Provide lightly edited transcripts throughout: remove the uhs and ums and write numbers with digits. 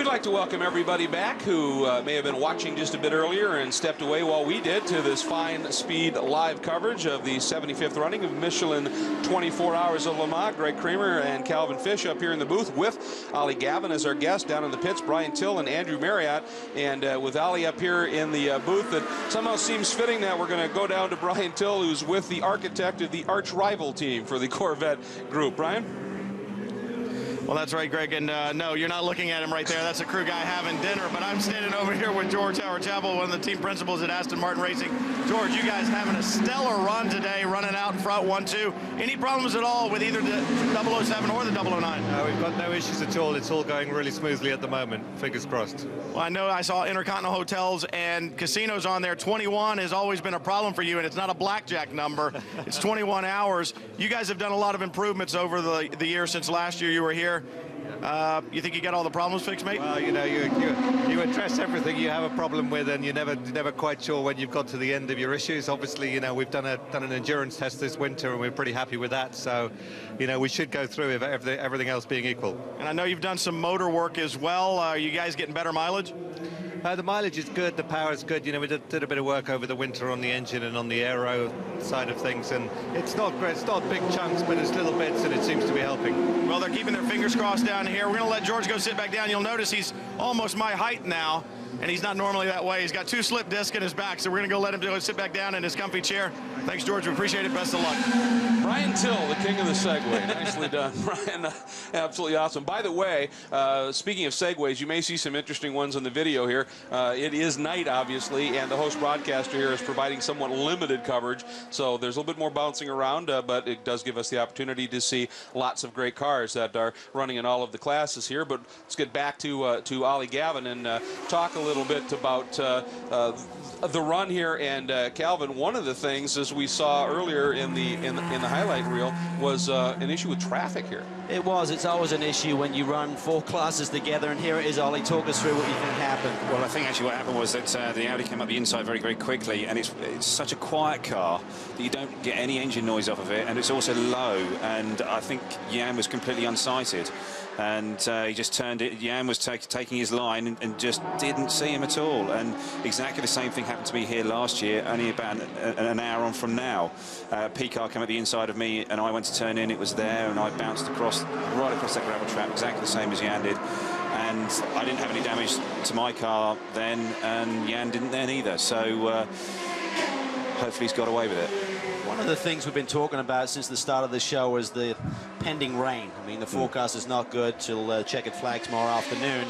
like to welcome everybody back who may have been watching just a bit earlier and stepped away while we did to this fine speed live coverage of the 75th running of Michelin 24 Hours of Le Mans. Greg Creamer and Calvin Fish up here in the booth with Ollie Gavin as our guest, down in the pits, Brian Till and Andrew Marriott. And with Ollie up here in the booth, that somehow seems fitting that we're going to go down to Brian Till, who's with the architect of the arch rival team for the Corvette group. Brian? Well, that's right, Greg, and no, you're not looking at him right there. That's a crew guy having dinner, but I'm standing over here with George Howard-Chappell, one of the team principals at Aston Martin Racing. George, you guys having a stellar run today, running out in front 1-2. Any problems at all with either the 007 or the 009? No, we've got no issues at all. It's all going really smoothly at the moment. Fingers crossed. Well, I know I saw Intercontinental Hotels and Casinos on there. 21 has always been a problem for you, and it's not a blackjack number. It's 21 hours. You guys have done a lot of improvements over the year since last year you were here. You think you got all the problems fixed, mate? Well, you know, you address everything you have a problem with, and you're never quite sure when you've got to the end of your issues. Obviously, you know, we've done an endurance test this winter, and we're pretty happy with that. So, you know, we should go through if everything else being equal. And I know you've done some motor work as well. Are you guys getting better mileage? The mileage is good, the power is good. You know, we did a bit of work over the winter on the engine and on the aero side of things, and it's not great. It's not big chunks, but it's little bits, and it seems to be helping. Well, they're keeping their fingers crossed down here. We're going to let George go sit back down. You'll notice he's almost my height now, and he's not normally that way. He's got 2 slip discs in his back, so we're going to go let him go sit back down in his comfy chair. Thanks, George. We appreciate it. Best of luck. Brian Till, the king of the Segway. Nicely done, Brian. Absolutely awesome. By the way, speaking of Segways, you may see some interesting ones on the video here. It is night, obviously, and the host broadcaster here is providing somewhat limited coverage, so there's a little bit more bouncing around, but it does give us the opportunity to see lots of great cars that are running in all of the classes here. But let's get back to Ollie Gavin and talk a little bit about the run here. And Calvin, one of the things, as we saw earlier in the highlight reel, was an issue with traffic here. It was. It's always an issue when you run 4 classes together, and here it is, Ollie. Talk us through what you think happened. Well, I think actually what happened was that the Audi came up the inside very, very quickly, and it's such a quiet car that you don't get any engine noise off of it, and it's also low, and I think Jan was completely unsighted. And he just turned it. Jan was taking his line and just didn't see him at all. And exactly the same thing happened to me here last year, only about an hour on from now. P-car came at the inside of me, and I went to turn in. It was there, and I bounced right across that gravel trap, exactly the same as Jan did. And I didn't have any damage to my car then, and Jan didn't then either. So hopefully he's got away with it. One of the things we've been talking about since the start of the show is the pending rain. I mean, the forecast is not good till checkered flag tomorrow afternoon.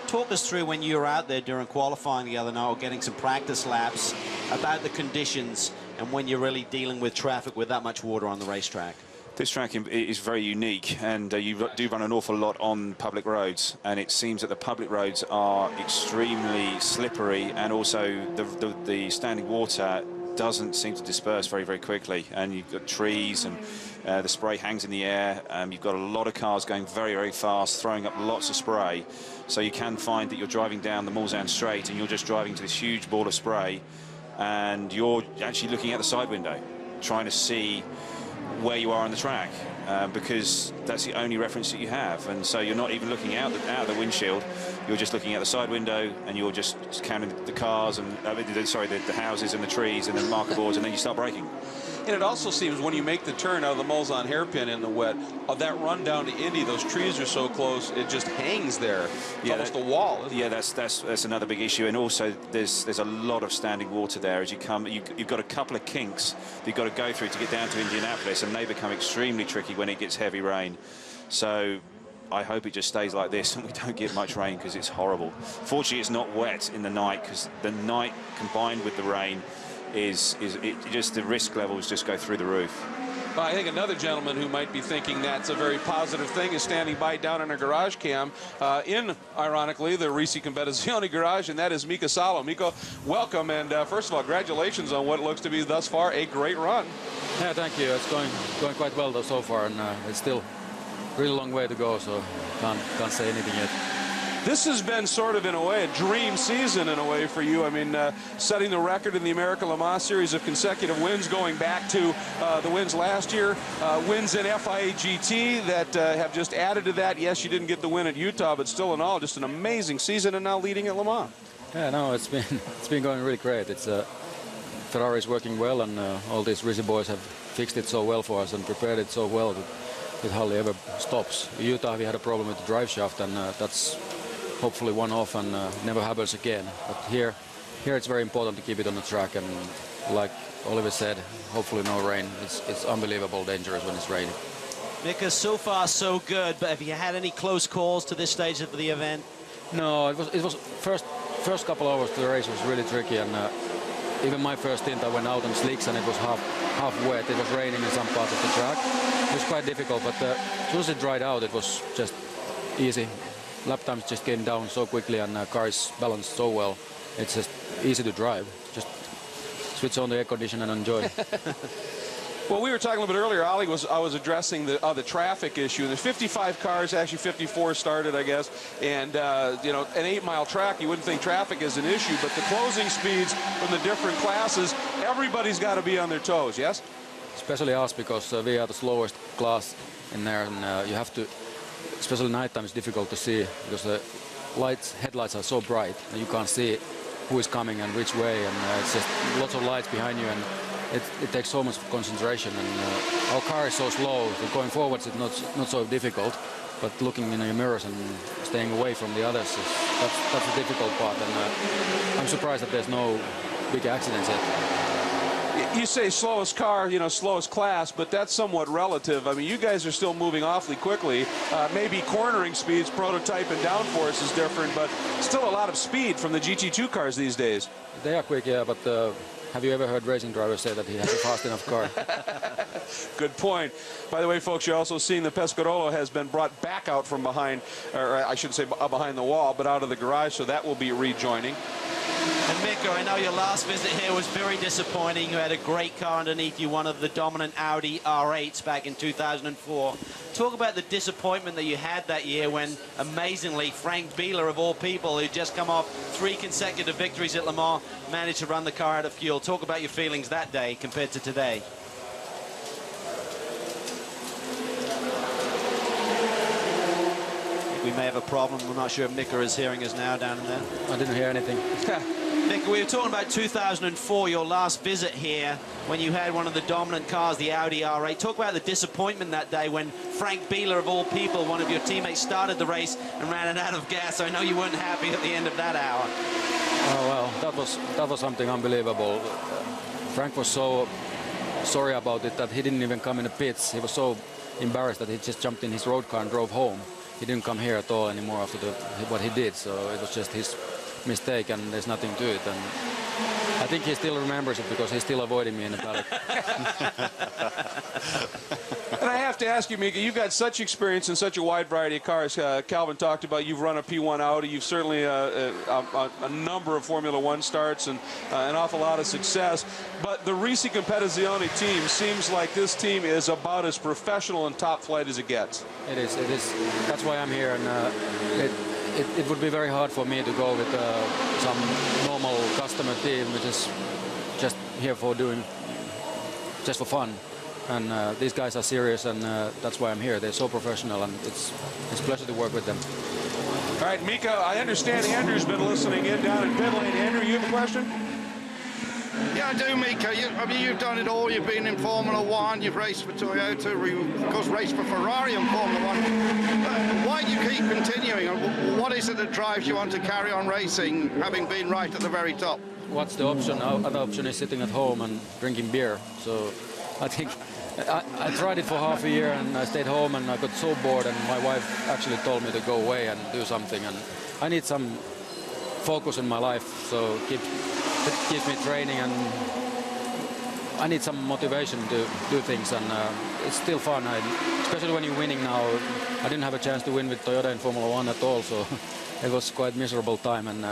Talk us through, when you were out there during qualifying the other night, or getting some practice laps, about the conditions and when you're really dealing with traffic with that much water on the racetrack. This track is very unique, and you do run an awful lot on public roads, and it seems that the public roads are extremely slippery, and also the standing water doesn't seem to disperse very, very quickly, and you've got trees, and the spray hangs in the air. You've got a lot of cars going very, very fast, throwing up lots of spray, so you can find that you're driving down the Mulsanne Straight and you're just driving to this huge ball of spray, and you're actually looking out the side window trying to see where you are on the track, because that's the only reference that you have, and so you're not even looking out the windshield. You're just looking out the side window, and you're just counting the cars and the houses and the trees and the marker boards, and then you start braking. And it also seems when you make the turn out of the Mulsanne hairpin in the wet, of that run down to Indy, those trees are so close, it just hangs there. It's almost a wall. Yeah, that's another big issue. And also there's a lot of standing water there as you come. You've got a couple of kinks that you've got to go through to get down to Indianapolis, and they become extremely tricky when it gets heavy rain. So I hope it just stays like this and we don't get much rain, because it's horrible. Fortunately, it's not wet in the night, because the night combined with the rain is just the risk levels just go through the roof. Well, I think another gentleman who might be thinking that's a very positive thing is standing by down in a garage cam in, ironically, the Risi Competizione garage, and that is Mika Salo. Mika, welcome, and first of all, congratulations on what looks to be thus far a great run. Yeah, thank you. It's going quite well though so far, and it's still a really long way to go, so can't say anything yet. This has been sort of, in a way, a dream season in a way for you. I mean, setting the record in the American Le Mans Series of consecutive wins, going back to the wins last year, wins in FIA GT that have just added to that. Yes, you didn't get the win at Utah, but still in all, just an amazing season, and now leading at Le Mans. Yeah, no, it's been going really great. It's Ferrari's working well, and all these Rizzi boys have fixed it so well for us and prepared it so well that it hardly ever stops. In Utah, we had a problem with the drive shaft, and that's hopefully one off and never happens again. But here it's very important to keep it on the track, and like Olliver said, hopefully no rain. It's unbelievable dangerous when it's raining. Mika, so far so good, but have you had any close calls to this stage of the event? No, it was first couple hours to the race was really tricky, and even my first stint I went out on slicks and it was half wet. It was raining in some parts of the track. It was quite difficult, but as soon as it dried out, it was just easy. Lap times just came down so quickly, and car is balanced so well. It's just easy to drive. Just switch on the air conditioner and enjoy. Well, we were talking a little bit earlier. I was addressing the traffic issue. There's 55 cars, actually 54 started, I guess. And you know, an 8-mile track, you wouldn't think traffic is an issue, but the closing speeds from the different classes, everybody's got to be on their toes. Yes. Especially us, because we are the slowest class in there, and you have to. Especially nighttime, it's difficult to see because the headlights are so bright and you can't see who is coming and which way, and it's just lots of lights behind you, and it takes so much concentration. And our car is so slow, so going forwards it's not so difficult, but looking in your mirrors and staying away from the others, that's the difficult part. And I'm surprised that there's no big accidents yet. You say slowest car, you know, slowest class, but that's somewhat relative. I mean, you guys are still moving awfully quickly. Maybe cornering speeds, prototype and downforce is different, but still a lot of speed from the GT2 cars these days. They are quick, yeah, but have you ever heard racing drivers say that he has a fast enough car? Good point. By the way, folks, you're also seeing the Pescarolo has been brought back out from behind, or I should say behind the wall, but out of the garage, so that will be rejoining. And Mika, I know your last visit here was very disappointing. You had a great car underneath you, one of the dominant Audi R8s back in 2004. Talk about the disappointment that you had that year when, amazingly, Frank Bieler, of all people, who'd just come off 3 consecutive victories at Le Mans, managed to run the car out of fuel. Talk about your feelings that day compared to today. We may have a problem. I'm not sure if Mika is hearing us now down in there. I didn't hear anything. Mika, we were talking about 2004, your last visit here, when you had one of the dominant cars, the Audi R8. Talk about the disappointment that day when Frank Bieler, of all people, one of your teammates, started the race and ran it out of gas. I know you weren't happy at the end of that hour. Oh, well, that was something unbelievable. Frank was so sorry about it that he didn't even come in the pits. He was so embarrassed that he just jumped in his road car and drove home. He didn't come here at all anymore after what he did, so it was just his mistake and there's nothing to it. And I think he still remembers it because he's still avoiding me in the paddock. And I have to ask you, Mika, you've got such experience in such a wide variety of cars. Calvin talked about you've run a P1 Audi. You've certainly a number of Formula One starts and an awful lot of success. But the Risi Competizione team seems like this team is about as professional and top flight as it gets. It is. That's why I'm here. And it would be very hard for me to go with some normal customer team, which is just here for just for fun. And these guys are serious, and that's why I'm here. They're so professional, and it's a pleasure to work with them. All right, Mika, I understand Andrew's been listening in down in pit lane. Andrew, you have a question? Yeah, I do, Mika. I mean, you've done it all. You've been in Formula One. You've raced for Toyota. Of course, raced for Ferrari in Formula One. Why do you keep continuing? What is it that drives you on to carry on racing, having been right at the very top? What's the option? Other option is sitting at home and drinking beer. So I think I tried it for half a year, and I stayed home, and I got so bored, and my wife actually told me to go away and do something. And I need some focus in my life, so it keeps me training, and I need some motivation to do things, and it's still fun. Especially when you're winning now. I didn't have a chance to win with Toyota in Formula One at all, so it was quite miserable time, and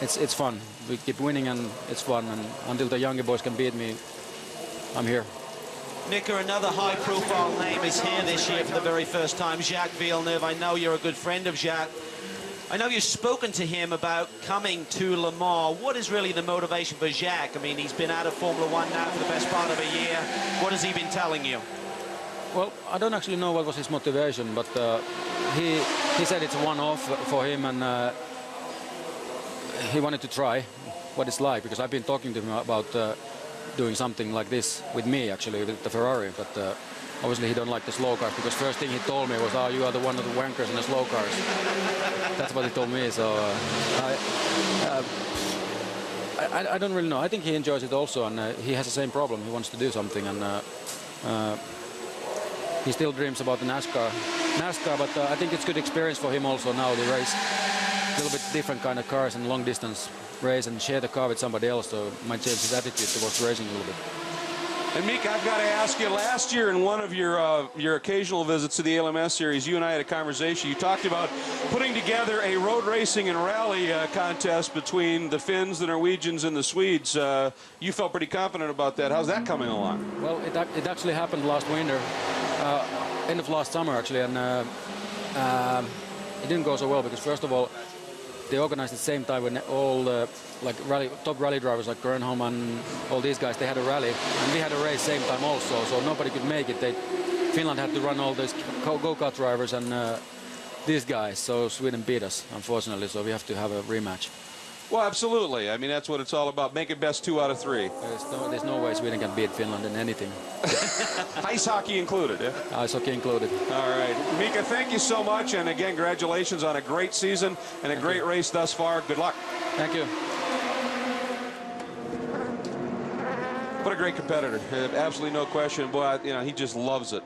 it's fun. We keep winning, and it's fun, and until the younger boys can beat me, I'm here. Mika, another high-profile name is here this year for the very first time, Jacques Villeneuve. I know you're a good friend of Jacques. I know you've spoken to him about coming to Le Mans. What is really the motivation for Jacques? I mean, he's been out of Formula One now for the best part of a year. What has he been telling you? Well, I don't actually know what was his motivation, but he said it's a one-off for him, and he wanted to try what it's like, because I've been talking to him about doing something like this with me, actually, with the Ferrari, but obviously he don't like the slow cars, because first thing he told me was, "Oh, you are the one of the wankers in the slow cars." That's what he told me, so I don't really know. I think he enjoys it also, and he has the same problem. He wants to do something, and he still dreams about the NASCAR, but I think it's good experience for him also now to race a little bit different kind of cars and long distance race and share the car with somebody else, so it might change his attitude towards racing a little bit. And Mika, I've got to ask you, last year in one of your occasional visits to the LMS series, you and I had a conversation. You talked about putting together a road racing and rally contest between the Finns, the Norwegians, and the Swedes. You felt pretty confident about that. How's that coming along? Well, it actually happened last winter, end of last summer actually, and it didn't go so well, because first of all, they organized at the same time when all the top rally drivers like Gernholm and all these guys, they had a rally, and we had a race same time also, so nobody could make it. Finland had to run all these go-kart drivers and these guys, so Sweden beat us, unfortunately, so we have to have a rematch. Well, absolutely. I mean, that's what it's all about. Make it best 2 out of 3. There's no way Sweden can beat Finland in anything. Ice hockey included, yeah? Ice hockey included. All right. Mika, thank you so much. And again, congratulations on a great season and a great race thus far. Good luck. Thank you. What a great competitor. Absolutely no question. Boy, you know, he just loves it.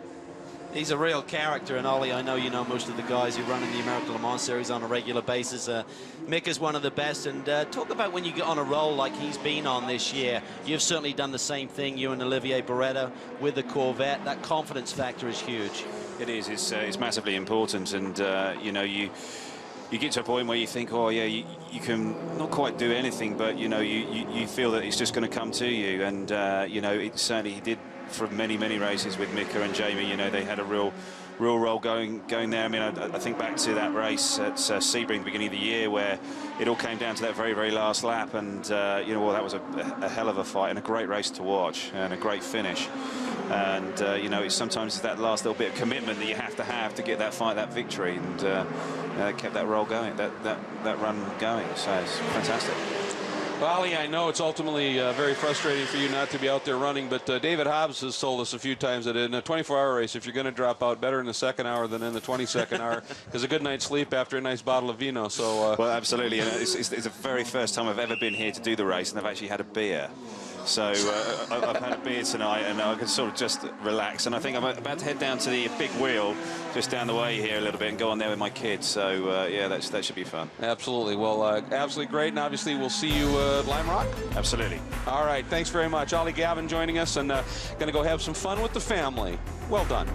He's a real character, and Ollie, I know you know most of the guys who run in the American Le Mans series on a regular basis. Mick is one of the best, and talk about when you get on a roll like he's been on this year. You've certainly done the same thing, you and Olivier Beretta, with the Corvette. That confidence factor is huge. It is. It's massively important, and you know, you get to a point where you think, oh yeah, you can not quite do anything, but you know, you feel that it's just going to come to you, and you know, it certainly he did for many races with Mika and Jamie. You know, they had a real role going there. I mean, I think back to that race at Sebring at the beginning of the year, where it all came down to that very last lap, and you know, well, that was a hell of a fight and a great race to watch and a great finish. And you know, it's sometimes that last little bit of commitment that you have to get that fight, that victory, and kept that roll going, that run going. So it's fantastic. Ollie, I know it's ultimately very frustrating for you not to be out there running, but David Hobbs has told us a few times that in a 24-hour race, if you're going to drop out, better in the second hour than in the 22nd hour, because a good night's sleep after a nice bottle of vino. So, well, absolutely. And it's the very first time I've ever been here to do the race, and I've actually had a beer. So I've had a beer tonight, and I can sort of just relax. And I think I'm about to head down to the big wheel, just down the way here a little bit, and go on there with my kids. So yeah, that should be fun. Absolutely. Well, absolutely great. And obviously, we'll see you at Lime Rock. Absolutely. All right. Thanks very much. Ollie Gavin joining us, and going to go have some fun with the family. Well done.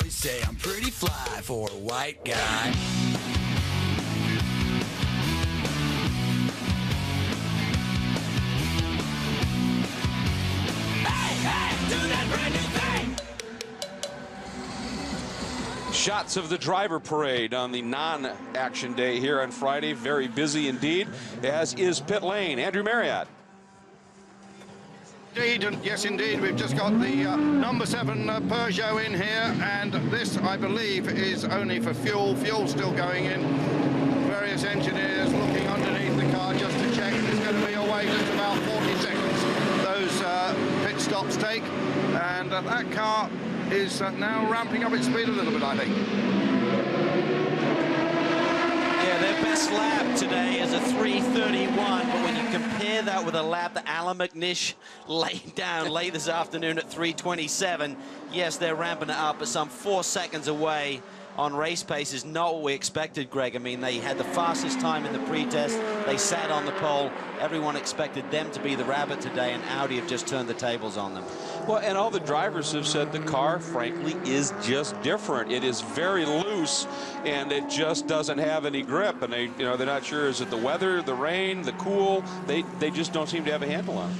Say I'm pretty fly for a white guy. Hey, do that brand new thing. Shots of the driver parade on the non-action day here on Friday. Very busy indeed, as is pit lane. Andrew Marriott. Indeed, yes indeed, we've just got the number 7 Peugeot in here, and this I believe is only for fuel. Fuel's still going in. Various engineers looking underneath the car just to check. There's going to be a wait of about 40 seconds those pit stops take, and that car is now ramping up its speed a little bit, I think. Yeah, their best lap today is a 3:31, but when you compare that with a lap that Alan McNish laid down late this afternoon at 3:27, yes, they're ramping it up, but some 4 seconds away on race pace is not what we expected, Greg. I mean, they had the fastest time in the pre-test. They sat on the pole. Everyone expected them to be the rabbit today, and Audi have just turned the tables on them. Well, and all the drivers have said the car, frankly, is just different. It is very loose, and it just doesn't have any grip. And they're not sure, is it the weather, the rain, the cool? They just don't seem to have a handle on it.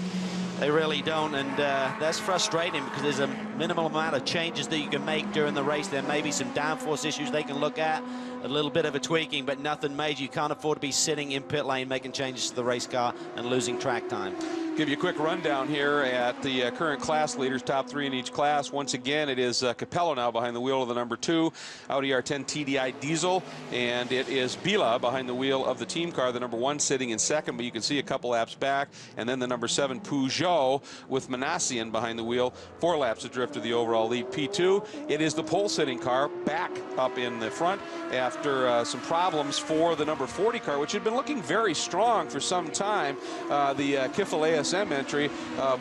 They really don't, and that's frustrating because there's a minimal amount of changes that you can make during the race. There may be some downforce issues they can look at, a little bit of a tweaking, but nothing major. You can't afford to be sitting in pit lane making changes to the race car and losing track time. Give you a quick rundown here at the current class leaders, top 3 in each class. Once again, it is Capello now behind the wheel of the number 2 Audi R10 TDI diesel, and it is Bila behind the wheel of the team car, the number 1 sitting in second, but you can see a couple laps back, and then the number 7 Peugeot with Minassian behind the wheel, 4 laps adrift of the overall lead. P2, it is the pole sitting car back up in the front after some problems for the number 40 car, which had been looking very strong for some time. The Kifle ASM entry,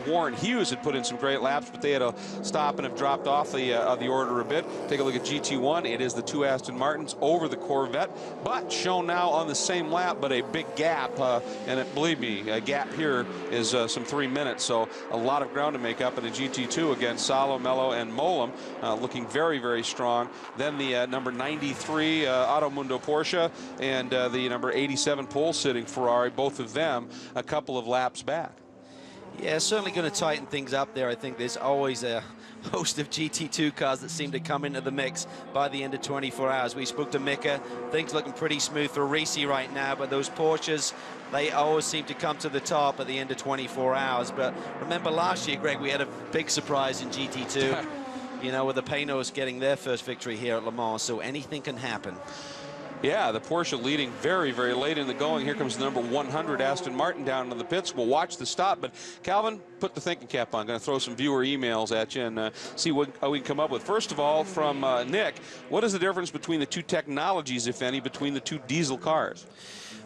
Warren Hughes had put in some great laps, but they had to stop and have dropped off the order a bit. Take a look at GT1. It is the 2 Aston Martins over the Corvette, but shown now on the same lap, but a big gap, and believe me, a gap here is some 3 minutes, so a lot of ground to make up in the GT2 against Salo, Melo, and Mollem, looking very, very strong. Then the number 93 Automundo Porsche and the number 87 pole sitting Ferrari, both of them a couple of laps back. Yeah, certainly going to tighten things up there. I think there's always a host of GT2 cars that seem to come into the mix by the end of 24 hours. We spoke to Mika. Things looking pretty smooth for Risi right now, but those Porsches, they always seem to come to the top at the end of 24 hours. But remember last year, Greg, we had a big surprise in GT2, you know, with the Paynos getting their first victory here at Le Mans, so anything can happen. Yeah, the Porsche leading very, very late in the going. Here comes the number 100 Aston Martin down into the pits. We'll watch the stop, but Calvin, put the thinking cap on. Going to throw some viewer emails at you and see what we can come up with. First of all, from Nick, what is the difference between the 2 technologies, if any, between the 2 diesel cars?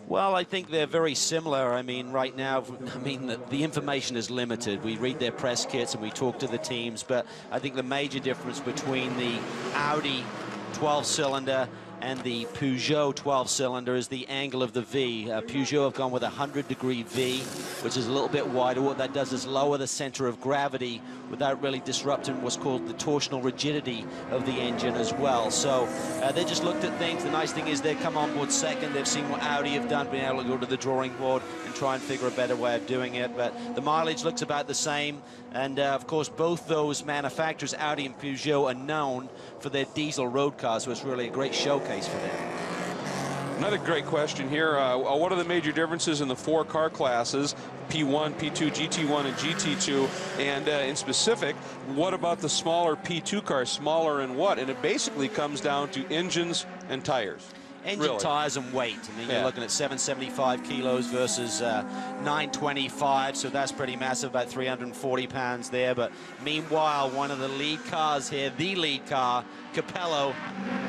Well, I think they're very similar. I mean, right now, the information is limited. We read their press kits and we talk to the teams, but I think the major difference between the Audi 12-cylinder and the Peugeot 12-cylinder is the angle of the V. Peugeot have gone with a 100-degree V, which is a little bit wider. What that does is lower the center of gravity without really disrupting what's called the torsional rigidity of the engine as well. So they just looked at things. The nice thing is they've come on board second. They've seen what Audi have done, been able to go to the drawing board and try and figure a better way of doing it. But the mileage looks about the same. And, of course, both those manufacturers, Audi and Peugeot, are known for their diesel road cars, so it's really a great showcase for them. Another great question here. What are the major differences in the 4 car classes, P1, P2, GT1, and GT2? And in specific, what about the smaller P2 cars? Smaller in what? And it basically comes down to engines and tires. Engine, tires, and weight. I mean, you're looking at 775 kilos versus 925, so that's pretty massive, about 340 pounds there. But meanwhile, one of the lead cars here, the lead car, Capello,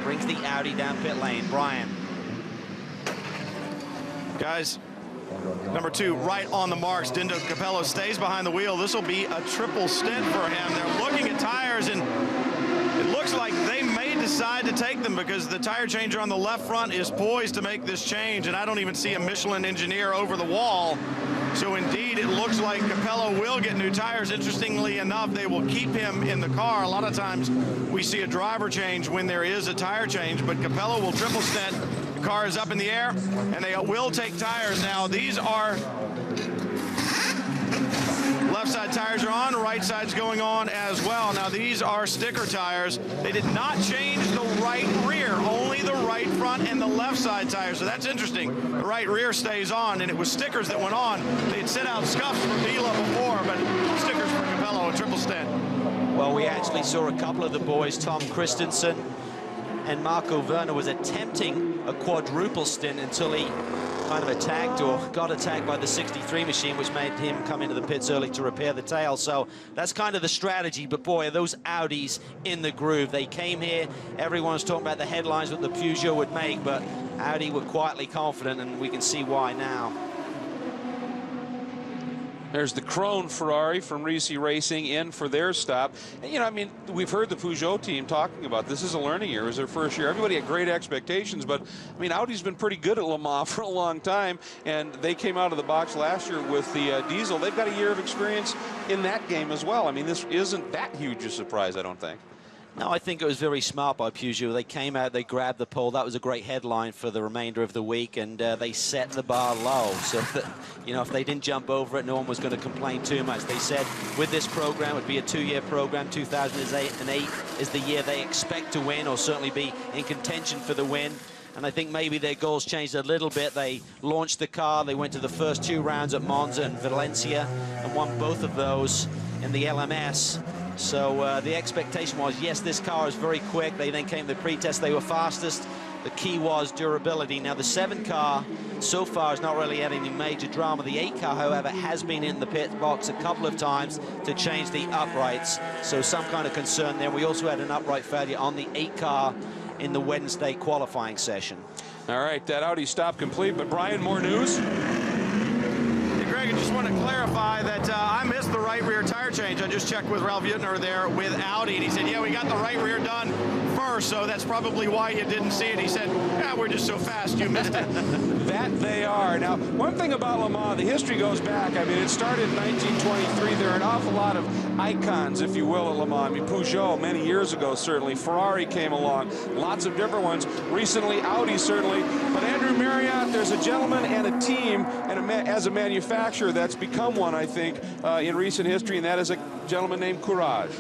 brings the Audi down pit lane. Brian. Guys, number 2 right on the marks. Dindo Capello stays behind the wheel. This will be a triple stint for him. They're looking at tires, and it looks like they may decide to take them because the tire changer on the left front is poised to make this change, and I don't even see a Michelin engineer over the wall. So indeed, it looks like Capello will get new tires. Interestingly enough, they will keep him in the car. A lot of times we see a driver change when there is a tire change, but Capello will triple stint. The car is up in the air, and they will take tires. Now, these are left side tires are on, right side's going on as well. Now, these are sticker tires. They did not change the right rear, only the right front and the left side tires. So that's interesting. The right rear stays on, and it was stickers that went on. They'd sent out scuffs for Bila before, but stickers for Capello, a triple stint. Well, we actually saw a couple of the boys, Tom Kristensen and Marco Werner, was attempting a quadruple stint until he kind of attacked or got attacked by the 63 machine, which made him come into the pits early to repair the tail. So that's kind of the strategy. But boy, are those Audis in the groove. They came here, everyone was talking about the headlines what the Peugeot would make, but Audi were quietly confident, and we can see why now. There's the Krone Ferrari from Risi Racing in for their stop. And, you know, I mean, we've heard the Peugeot team talking about this is a learning year. It was their first year. Everybody had great expectations, but, I mean, Audi's been pretty good at Le Mans for a long time, and they came out of the box last year with the diesel. They've got a year of experience in that game as well. I mean, this isn't that huge a surprise, I don't think. No, I think it was very smart by Peugeot. They came out, they grabbed the pole. That was a great headline for the remainder of the week, and they set the bar low. So, that, you know, if they didn't jump over it, no one was going to complain too much. They said with this program, it would be a 2-year program. 2008 is the year they expect to win, or certainly be in contention for the win. And I think maybe their goals changed a little bit. They launched the car. They went to the first 2 rounds at Monza and Valencia and won both of those in the LMS. So the expectation was, yes, this car is very quick. They then came to the pre-test. They were fastest. The key was durability. Now, the 7 car so far has not really had any major drama. The 8 car, however, has been in the pit box a couple of times to change the uprights. So some kind of concern there. We also had an upright failure on the 8 car in the Wednesday qualifying session. All right, that Audi stop complete. But, Brian, more news? Greg, I just want to clarify that I missed the right rear tire change. I just checked with Ralph Juttner there with Audi, and he said, yeah, we got the right rear done first, so that's probably why you didn't see it. He said, yeah, we're just so fast, you missed it. That they are. Now, one thing about Le Mans, the history goes back. I mean, it started in 1923. There are an awful lot of icons, if you will, at Le Mans. I mean, Peugeot, many years ago, certainly. Ferrari came along. Lots of different ones. Recently, Audi, certainly. But Andrew Marriott, there's a gentleman and a team, and as a manufacturer, that's become one, I think, in recent history, and that is a gentleman named Courage.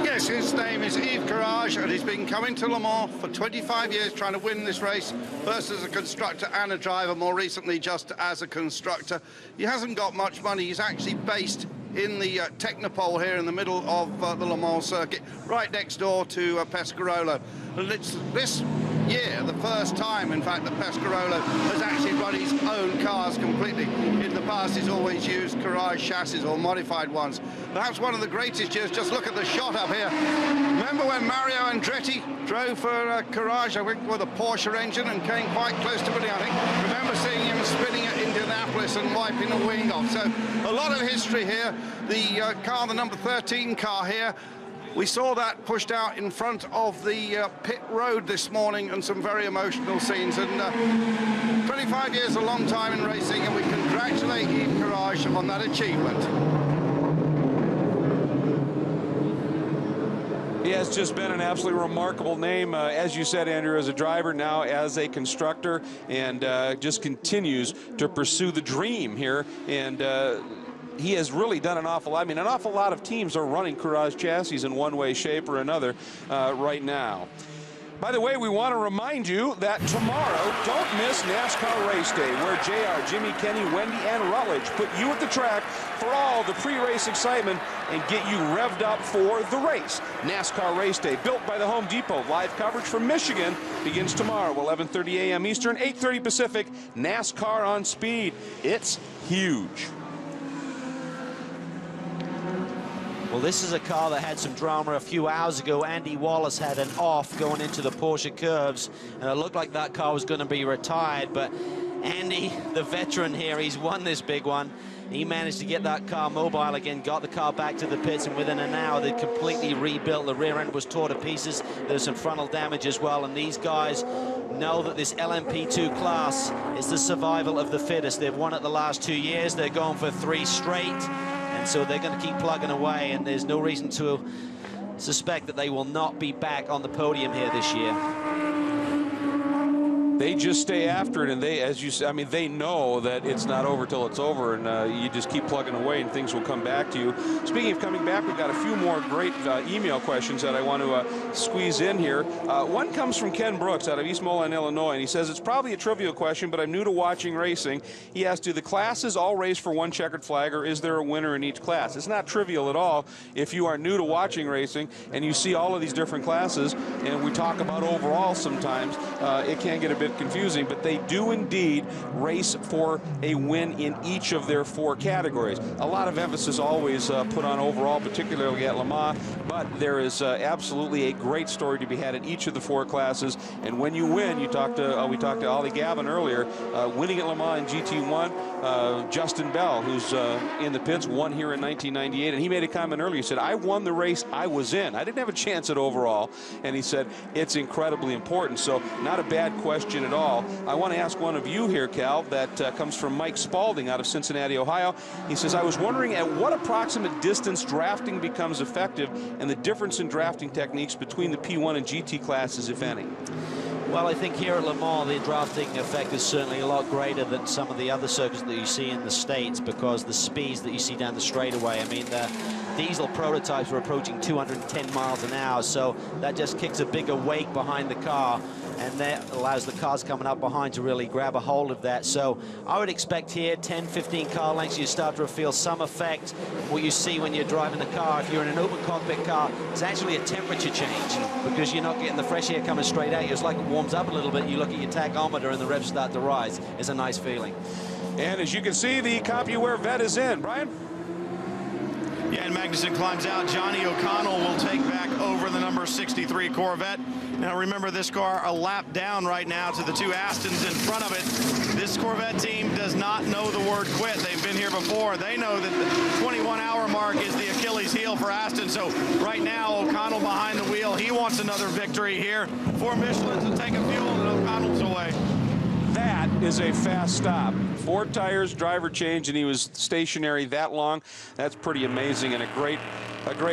Yes, his name is Yves Courage, and he's been coming to Le Mans for 25 years trying to win this race, first as a constructor and a driver, more recently just as a constructor. He hasn't got much money. He's actually based in the Technopole here in the middle of the Le Mans circuit, right next door to Pescarolo. And it's this year, the first time, in fact, that Pescarolo has actually run his own cars completely. In the past, he's always used Courage chassis or modified ones. Perhaps one of the greatest years, just look at the shot up here. Remember when Mario Andretti drove for Courage, I think, with a Porsche engine and came quite close to winning, I think. Remember seeing him spinning at Indianapolis and wiping the wing off. So a lot of history here. The car, the number 13 car here, we saw that pushed out in front of the pit road this morning, and some very emotional scenes. And 25 years, a long time in racing, and we congratulate Yves Courage on that achievement. He has just been an absolutely remarkable name, as you said, Andrew, as a driver, now as a constructor, and just continues to pursue the dream here. And he has really done an awful lot. I mean, an awful lot of teams are running Courage chassis in one way, shape, or another right now. By the way, we want to remind you that tomorrow, don't miss NASCAR Race Day, where JR, Jimmy, Kenny, Wendy, and Rutledge put you at the track for all the pre-race excitement and get you revved up for the race. NASCAR Race Day, built by the Home Depot. Live coverage from Michigan begins tomorrow, 11:30 a.m. Eastern, 8:30 Pacific. NASCAR on speed. It's huge. Well, this is a car that had some drama a few hours ago. Andy Wallace had an off going into the Porsche curves, and it looked like that car was going to be retired. But Andy, the veteran here, he's won this big one. He managed to get that car mobile again, got the car back to the pits, and within an hour, they completely rebuilt. The rear end was torn to pieces. There's some frontal damage as well, and these guys know that this LMP2 class is the survival of the fittest. They've won it the last 2 years. They're going for 3 straight. And so they're going to keep plugging away, and there's no reason to suspect that they will not be back on the podium here this year. They just stay after it, and they, as you said, I mean, they know that it's not over till it's over, and you just keep plugging away, and things will come back to you. Speaking of coming back, we've got a few more great email questions that I want to squeeze in here. One comes from Ken Brooks out of East Moline, Illinois, and he says, it's probably a trivial question, but I'm new to watching racing. He asked, do the classes all race for one checkered flag, or is there a winner in each class? It's not trivial at all if you are new to watching racing, and you see all of these different classes, and we talk about overall sometimes. it can get a bit confusing, but they do indeed race for a win in each of their 4 categories. A lot of emphasis always put on overall, particularly at Le Mans, but there is absolutely a great story to be had in each of the 4 classes. And when you win, we talked to Olliver Gavin earlier, winning at Le Mans in GT1, Justin Bell, who's in the pits, won here in 1998, and he made a comment earlier. He said, I won the race I was in. I didn't have a chance at overall. And he said, it's incredibly important. So not a bad question at all. I want to ask one of you here, Cal, that comes from Mike Spalding out of Cincinnati, Ohio. He says, I was wondering at what approximate distance drafting becomes effective and the difference in drafting techniques between the P1 and GT classes, if any. Well, I think here at Le Mans, the drafting effect is certainly a lot greater than some of the other circuits that you see in the States, because the speeds that you see down the straightaway, I mean, the diesel prototypes were approaching 210 miles an hour, so that just kicks a bigger wake behind the car, and that allows the cars coming up behind to really grab a hold of that. So I would expect here 10, 15 car lengths, you start to feel some effect. What you see when you're driving the car, if you're in an open cockpit car, it's actually a temperature change because you're not getting the fresh air coming straight at you. It's like it warms up a little bit. You look at your tachometer and the revs start to rise. It's a nice feeling. And as you can see, the CompuWare vet is in. Brian? Yeah, and Magnussen climbs out. Johnny O'Connell will take back over the number 63 Corvette. Now remember, this car a lap down right now to the 2 Astons in front of it. This Corvette team does not know the word quit. They've been here before. They know that the 21-hour mark is the Achilles heel for Aston. So right now, O'Connell behind the wheel. He wants another victory here for Michelin to take a fuel, and O'Connell's away. That is a fast stop. 4 tires, driver change, and he was stationary that long. That's pretty amazing and a great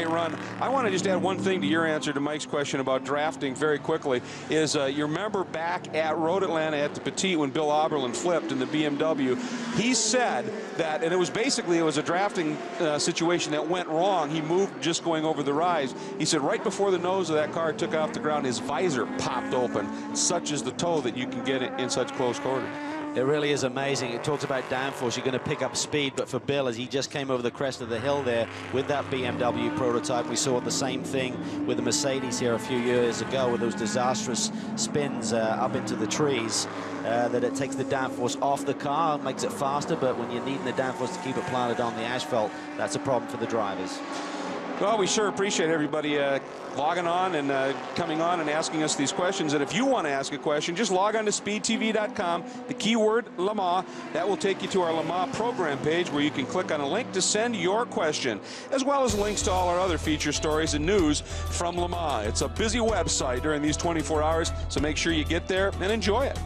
run. I want to just add one thing to your answer to Mike's question about drafting very quickly. Is you remember back at Road Atlanta at the Petit when Bill Oberlin flipped in the BMW, he said that, and it was a drafting situation that went wrong. He moved just going over the rise. He said right before the nose of that car took off the ground, his visor popped open. Such is the tow that you can get it in such close quarters. It really is amazing. It talks about downforce. You're going to pick up speed, but for Bill, as he just came over the crest of the hill there with that BMW prototype, we saw the same thing with the Mercedes here a few years ago with those disastrous spins up into the trees, that it takes the downforce off the car, makes it faster, but when you're needing the downforce to keep it planted on the asphalt, that's a problem for the drivers. Well, we sure appreciate everybody logging on and coming on and asking us these questions. And if you want to ask a question, just log on to speedtv.com, the keyword Le Mans. That will take you to our Le Mans program page where you can click on a link to send your question, as well as links to all our other feature stories and news from Le Mans. It's a busy website during these 24 hours, so make sure you get there and enjoy it.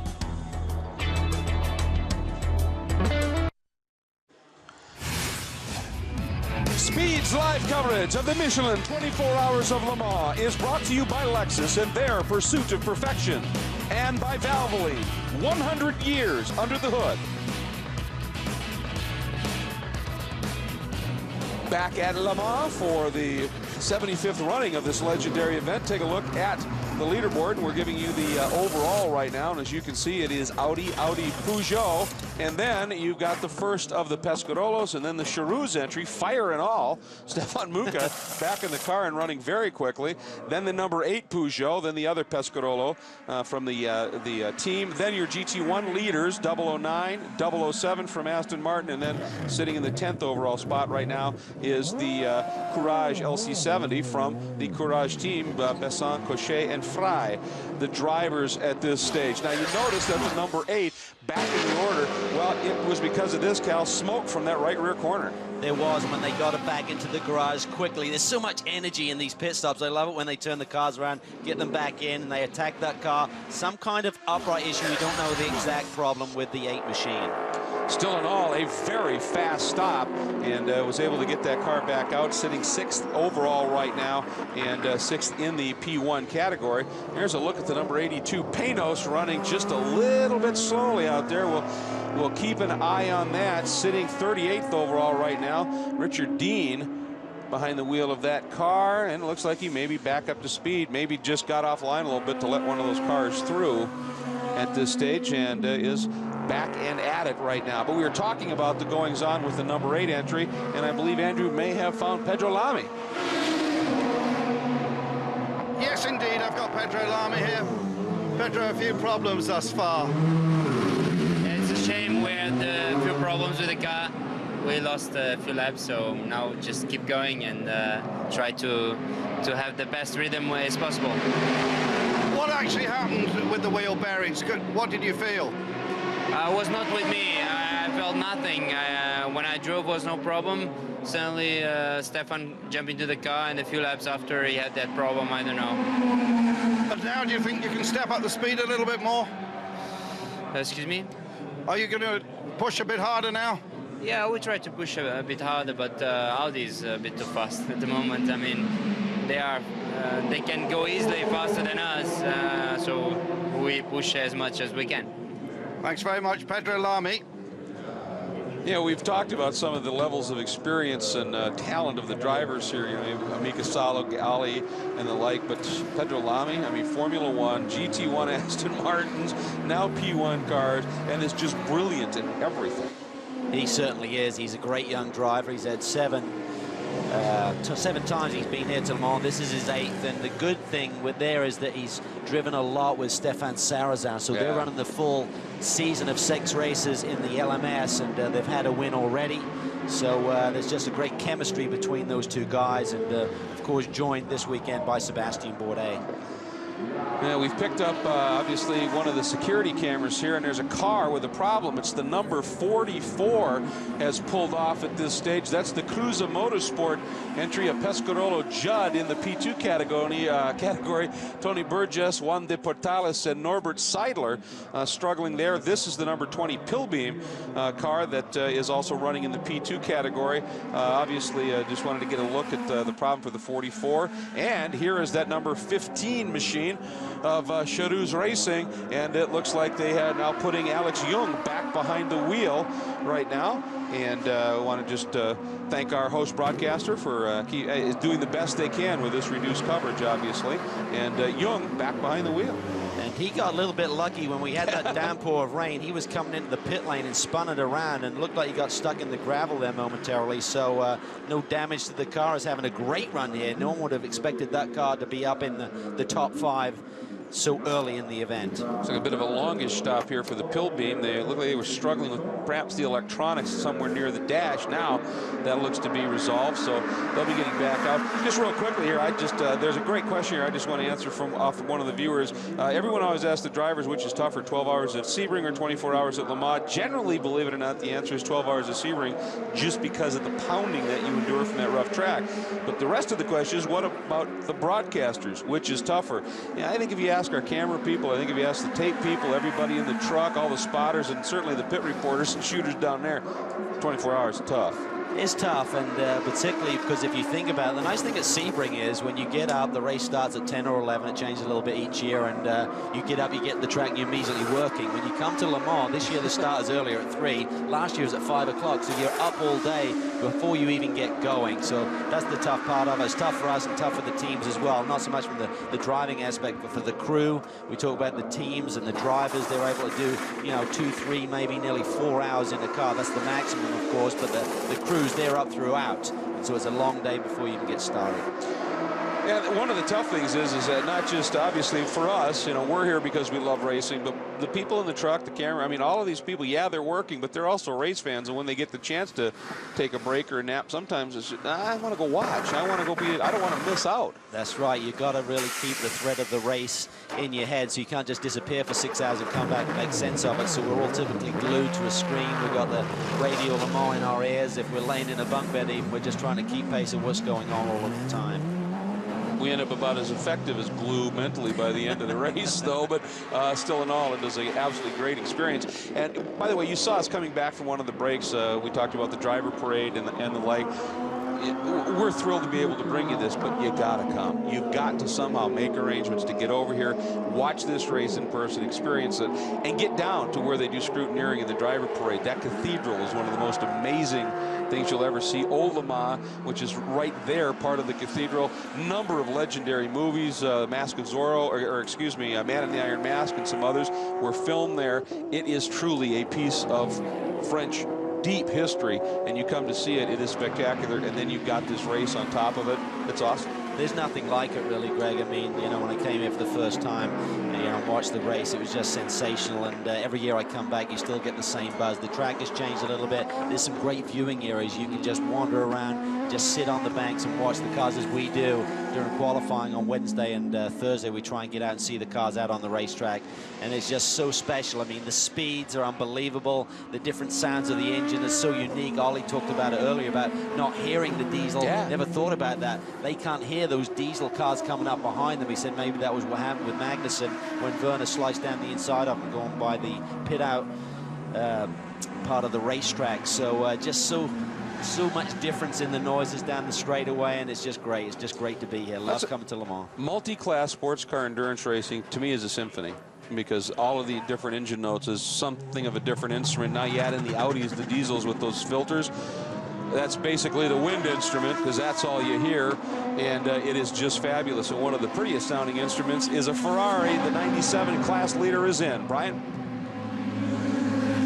Speed's live coverage of the Michelin 24 Hours of Le Mans is brought to you by Lexus and their pursuit of perfection, and by Valvoline, 100 years under the hood. Back at Le Mans for the 75th running of this legendary event. Take a look at the leaderboard, and we're giving you the overall right now. And as you can see, it is Audi, Peugeot, and then you've got the first of the Pescarolos, and then the Charouz entry, fire and all. Stefan Mucke back in the car and running very quickly. Then the number 8 Peugeot, then the other Pescarolo from the team. Then your GT1 leaders, 009, 007 from Aston Martin, and then sitting in the 10th overall spot right now is the Courage LC70 from the Courage team, Besson, Cochet, and Fry, the drivers at this stage. Now you notice that the number 8 back in the order, well, it was because of this, Cal, smoke from that right rear corner. There was, when they got it back into the garage quickly. There's so much energy in these pit stops. I love it when they turn the cars around, get them back in, and they attack that car. Some kind of upright issue. We don't know the exact problem with the 8 machine. Still in all, a very fast stop, and was able to get that car back out, sitting 6th overall right now, and 6th in the P1 category. Here's a look at the number 82 Panos, running just a little bit slowly out there. We'll keep an eye on that, sitting 38th overall right now. Richard Dean behind the wheel of that car, and it looks like he may be back up to speed, maybe just got offline a little bit to let one of those cars through at this stage, and is back and at it right now. But we were talking about the goings-on with the number 8 entry, and I believe Andrew may have found Pedro Lamy. Yes, indeed, I've got Pedro Lamy here. Pedro, a few problems thus far. It's a shame. We had a few problems with the car. We lost a few laps, so now just keep going and try to have the best rhythm as possible. What actually happened with the wheel bearings? What did you feel? It was not with me. I felt nothing. When I drove, was no problem. Suddenly, Stefan jumped into the car, and a few laps after, he had that problem. I don't know. But now, do you think you can step up the speed a little bit more? Excuse me? Are you going to push a bit harder now? Yeah, we try to push a bit harder, but Audi is a bit too fast at the moment. I mean, they can go easily faster than us, so we push as much as we can. Thanks very much, Pedro Lamy. Yeah, we've talked about some of the levels of experience and talent of the drivers here. You know, Mika Salo, Ali, and the like. But Pedro Lamy, I mean, Formula One, GT1 Aston Martins, now P1 cars, and is just brilliant in everything. He certainly is. He's a great young driver. He's had seven times he's been here to Le Mans. This is his 8th, and the good thing with there is that he's driven a lot with Stefan Sarazan, so they're running the full season of 6 races in the LMS, and they've had a win already. So there's just a great chemistry between those two guys, and of course joined this weekend by Sébastien Bourdais. Yeah, we've picked up, obviously, one of the security cameras here, and there's a car with a problem. It's the number 44 has pulled off at this stage. That's the Cruza Motorsport entry of Pescarolo Judd in the P2 category. Tony Burgess, Juan de Portales, and Norbert Seidler struggling there. This is the number 20 Pilbeam car that is also running in the P2 category. Obviously, just wanted to get a look at the problem for the 44. And here is that number 15 machine of Charouz Racing, and it looks like they are now putting Alex Jung back behind the wheel right now. And I want to just thank our host broadcaster for doing the best they can with this reduced coverage, obviously. And Jung back behind the wheel. And he got a little bit lucky when we had that downpour of rain. He was coming into the pit lane and spun it around, and looked like he got stuck in the gravel there momentarily. So no damage to the car. Is having a great run here. No one would have expected that car to be up in the top 5 so early in the event. It's like a bit of a longish stop here for the Pilbeam. They look like they were struggling with perhaps the electronics somewhere near the dash. Now that looks to be resolved, so they'll be getting back out. Just real quickly here, there's a great question here I just want to answer off one of the viewers. Everyone always asks the drivers which is tougher, 12 hours at Sebring or 24 hours at Le Mans. Generally, believe it or not, the answer is 12 hours at Sebring, just because of the pounding that you endure from that rough track. But the rest of the question is, what about the broadcasters? Which is tougher? Yeah, I think if you ask our camera people, I think if you ask the tape people, everybody in the truck, all the spotters, and certainly the pit reporters and shooters down there, 24 hours is tough. It's tough, and particularly because if you think about it, the nice thing at Sebring is when you get up, the race starts at 10 or 11. It changes a little bit each year, and you get up, you get the track, and you're immediately working. When you come to Le Mans, this year the start is earlier at 3. Last year was at 5 o'clock, so you're up all day before you even get going. So that's the tough part of it. It's tough for us and tough for the teams as well. Not so much from the driving aspect, but for the crew. We talk about the teams and the drivers. They're able to do, 2, 3, maybe nearly 4 hours in the car. That's the maximum, of course, but the crews, they're up throughout, and so it's a long day before you can get started. Yeah, one of the tough things is that not just obviously for us, we're here because we love racing, but the people in the truck, the camera, I mean, all of these people, yeah, they're working, but they're also race fans, and when they get the chance to take a break or a nap, sometimes it's just, I want to go watch, I want to go I don't want to miss out. That's right. You've got to really keep the thread of the race in your head, so you can't just disappear for 6 hours and come back and make sense of it. So we're all typically glued to a screen. We've got the radio Le Mans in our ears. If we're laying in a bunk bed even, we're just trying to keep pace of what's going on all of the time. We end up about as effective as glue mentally by the end of the race, though, but still in all, it was an absolutely great experience. And by the way, you saw us coming back from one of the breaks. We talked about the driver parade and the like. We're thrilled to be able to bring you this, but you gotta come. You've got to somehow make arrangements to get over here, watch this race in person, experience it, and get down to where they do scrutineering in the driver parade. That cathedral is one of the most amazing things you'll ever see. Old Le Mans, which is right there, part of the cathedral. Number of legendary movies, Mask of Zorro, or excuse me, Man in the Iron Mask, and some others were filmed there. It is truly a piece of French deep history, and you come to see it, it is spectacular, and then you've got this race on top of it. It's awesome. there's nothing like it really, Greg. I mean, you know, when I came here for the first time, you know, and watched the race, it was just sensational. And every year I come back, you still get the same buzz. The track has changed a little bit. There's some great viewing areas. You can just wander around, just sit on the banks and watch the cars as we do during qualifying on Wednesday and Thursday. We try and get out and see the cars out on the racetrack, and it's just so special. I mean, the speeds are unbelievable. The different sounds of the engine is so unique. Ollie talked about it earlier about not hearing the diesel. Never thought about that. They can't hear those diesel cars coming up behind them. He said maybe that was what happened with Magnussen when Werner sliced down the inside of him going by the pit out part of the racetrack. So just so much difference in the noises down the straightaway, and it's just great. It's just great to be here. Love coming to Le Mans. Multi-class sports car endurance racing, to me, is a symphony, because all of the different engine notes is something of a different instrument. Now you add in the Audis, the diesels with those filters. That's basically the wind instrument, because that's all you hear, and it is just fabulous. And one of the prettiest sounding instruments is a Ferrari. The 97 class leader is in. Brian?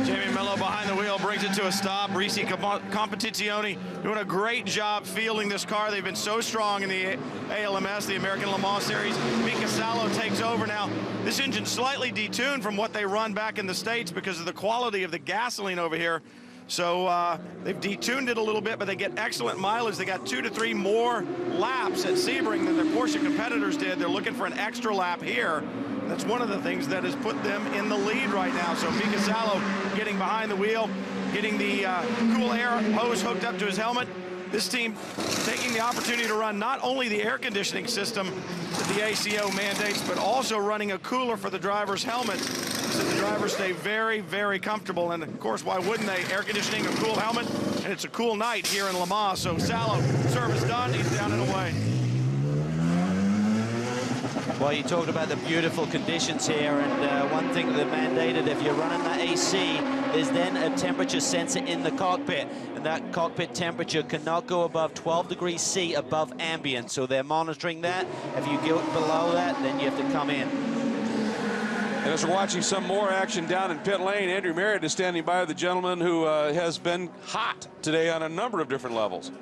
Jaime Melo behind the wheel brings it to a stop. Risi Competizione doing a great job fielding this car. They've been so strong in the ALMS, the American Le Mans Series. Mika Salo takes over now. This engine's slightly detuned from what they run back in the States because of the quality of the gasoline over here. So they've detuned it a little bit, but they get excellent mileage. They got 2 to 3 more laps at Sebring than their Porsche competitors did. They're looking for an extra lap here. That's one of the things that has put them in the lead right now. So Mika Salo getting behind the wheel, getting the cool air hose hooked up to his helmet. This team taking the opportunity to run not only the air conditioning system that the ACO mandates, but also running a cooler for the driver's helmets, so the drivers stay very, very comfortable. And of course, why wouldn't they? Air conditioning, a cool helmet, and it's a cool night here in Le Mans. So Salo, service done, he's down and away. Well, you talked about the beautiful conditions here, and one thing that mandated, if you're running that AC, there's then a temperature sensor in the cockpit, and that cockpit temperature cannot go above 12 degrees C above ambient, so they're monitoring that. If you go below that, then you have to come in. And as we're watching some more action down in pit lane, Andrew Marriott is standing by the gentleman who has been hot today on a number of different levels.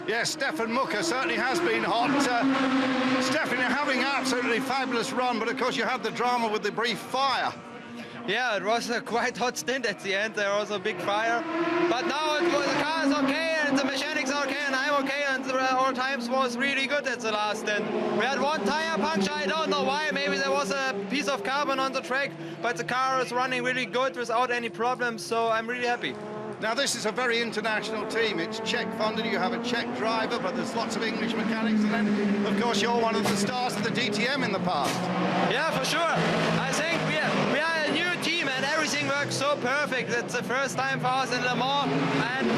Yes, Stefan Mucke certainly has been hot. Stefan, you're having an absolutely fabulous run, but of course you had the drama with the brief fire. Yeah, it was a quite hot stint at the end. There was a big fire. But now the car is okay, and the mechanics are okay, and I'm okay, and our times was really good at the last stint. We had one tire puncture, I don't know why. Maybe there was a piece of carbon on the track, but the car is running really good without any problems, so I'm really happy. Now this is a very international team. It's Czech funded, you have a Czech driver, but there's lots of English mechanics, and then of course you're one of the stars of the DTM in the past. Yeah, for sure. I think we are a new team and everything works so perfect. It's the first time for us in Le Mans, and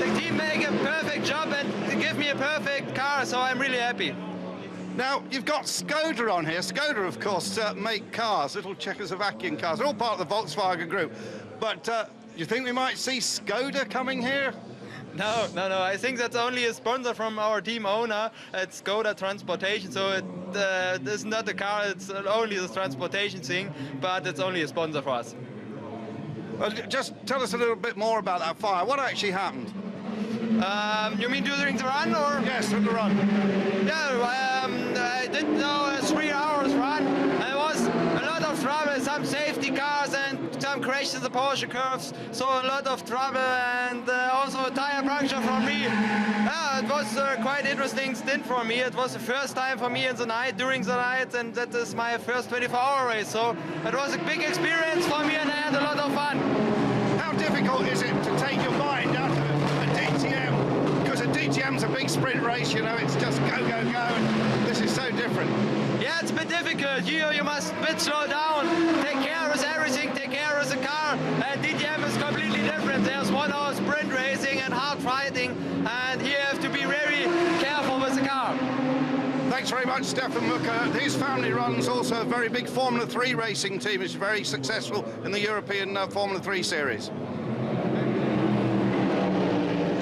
the team make a perfect job and give me a perfect car, so I'm really happy. Now, you've got Škoda on here. Škoda, of course, make cars, little Czechoslovakian cars. They're all part of the Volkswagen group. But you think we might see Škoda coming here? No. I think that's only a sponsor from our team owner. It's Škoda Transportation, so it's not the car, it's only the transportation thing, but it's only a sponsor for us. Well, just tell us a little bit more about that fire. What actually happened? You mean during the run, or? Yes, during the run. Yeah, I did a 3 hours run. There was a lot of trouble, some safety cars and some crashes in the Porsche curves, so a lot of trouble, and also a tire puncture from me. Yeah, it was quite interesting stint for me. It was the first time for me in the night, during the night, and that is my first 24-hour race, so it was a big experience for me and I had a lot of fun. How difficult is it to take your mind out of a DTM? Because a DTM's a big sprint race, you know, it's just go, go, go, and this is so different. Yeah, it's a bit difficult. You must a bit slow down, take care of everything, take care of the car, and DTM is completely different. There's 1 hour sprint racing and hard fighting, and you have to be very careful with the car. Thanks very much, Stefan Mucke. His family runs also a very big Formula 3 racing team. It's very successful in the European Formula 3 series.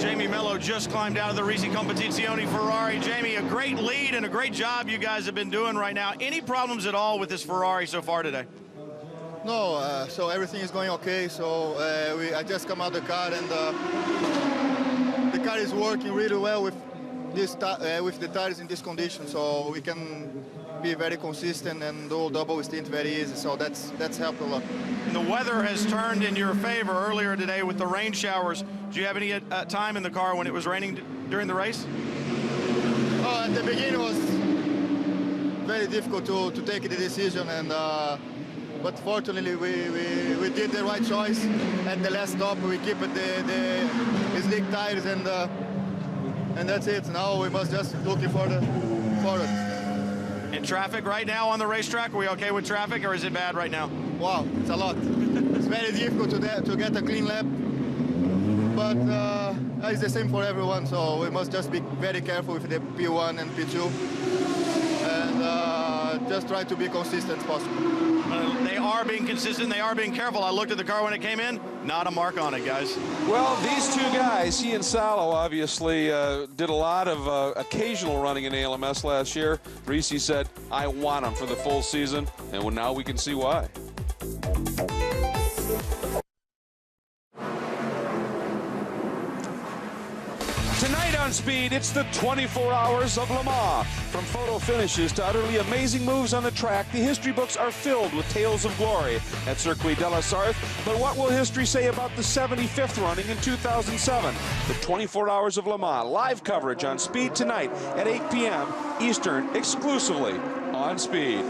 Jaime Melo just climbed out of the Risi Competizione Ferrari. Jamie, a great lead and a great job you guys have been doing right now. Any problems at all with this Ferrari so far today? No, so everything is going okay. So I just come out of the car, and the car is working really well with with the tires in this condition, so we can be very consistent and do double stint very easy. So that's helped a lot. And the weather has turned in your favor earlier today with the rain showers. Did you have any time in the car when it was raining during the race? Oh, at the beginning it was very difficult to take the decision, and but fortunately we did the right choice at the last stop. We keep the slick tires, and that's it. Now we must just looking for the forward. In traffic right now on the racetrack, are we okay with traffic, or is it bad right now? Wow, it's a lot. It's very difficult to get a clean lap, but it's the same for everyone, so we must just be very careful with the P1 and P2, and just try to be consistent as possible. They are being consistent, they are being careful. I looked at the car when it came in, not a mark on it, guys. Well, these two guys, he and Salo, obviously did a lot of occasional running in ALMS last year. Risi said, I want them for the full season, and now we can see why. Tonight on Speed, it's the 24 hours of Le Mans. From photo finishes to utterly amazing moves on the track, the history books are filled with tales of glory at Circuit de la Sarthe. But what will history say about the 75th running in 2007? The 24 hours of Le Mans, live coverage on Speed tonight at 8 p.m. Eastern, exclusively on Speed.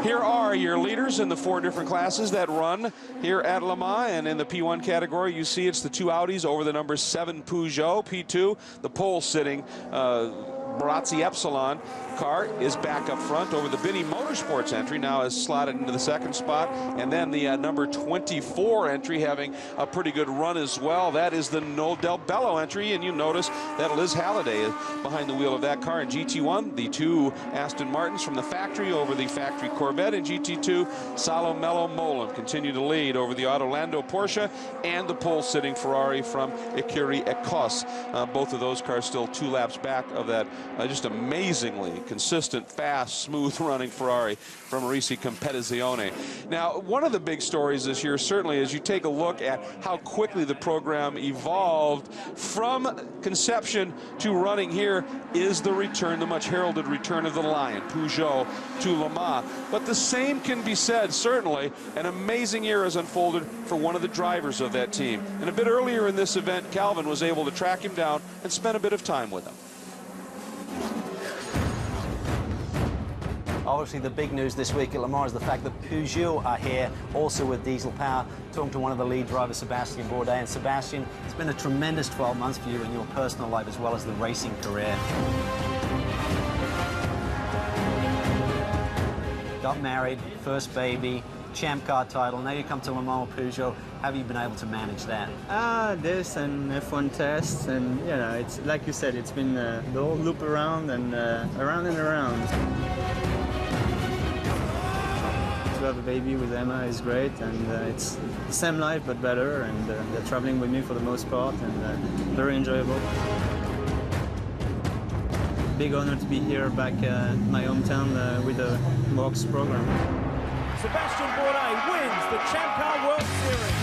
Here are your leaders in the 4 different classes that run here at Le Mans, and in the P1 category, you see it's the 2 Audis over the number 7 Peugeot. P2, the pole sitting Barazzi Epsilon car is back up front over the Binny Motorsports entry, now is slotted into the 2nd spot, and then the number 24 entry having a pretty good run as well. That is the Noel Del Bello entry, and you notice that Liz Halliday is behind the wheel of that car. In GT1, the 2 Aston Martins from the factory over the factory Corvette. In GT2, Salo Mello Molen continue to lead over the Autolando Porsche and the pole-sitting Ferrari from Écurie Écosse. Both of those cars still 2 laps back of that just amazingly consistent, fast, smooth-running Ferrari from Risi Competizione. Now, one of the big stories this year, certainly, as you take a look at how quickly the program evolved from conception to running here, is the return, the much-heralded return of the Lion, Peugeot, to Le Mans. But the same can be said, certainly, an amazing year has unfolded for one of the drivers of that team. And a bit earlier in this event, Calvin was able to track him down and spend a bit of time with him. Obviously, the big news this week at Le Mans is the fact that Peugeot are here, also with diesel power. Talking to one of the lead drivers, Sébastien Bourdais. And Sébastien, it's been a tremendous 12 months for you in your personal life as well as the racing career. Got married, first baby, champ car title. Now you come to Le Mans with Peugeot. How have you been able to manage that? This and F1 tests, and you know, it's like you said, it's been the whole loop around and around and around. To have a baby with Emma is great, and it's the same life but better, and they're traveling with me for the most part, and very enjoyable. Big honor to be here back in my hometown with the Works program. Sébastien Bourdais wins the Champ Car World Series.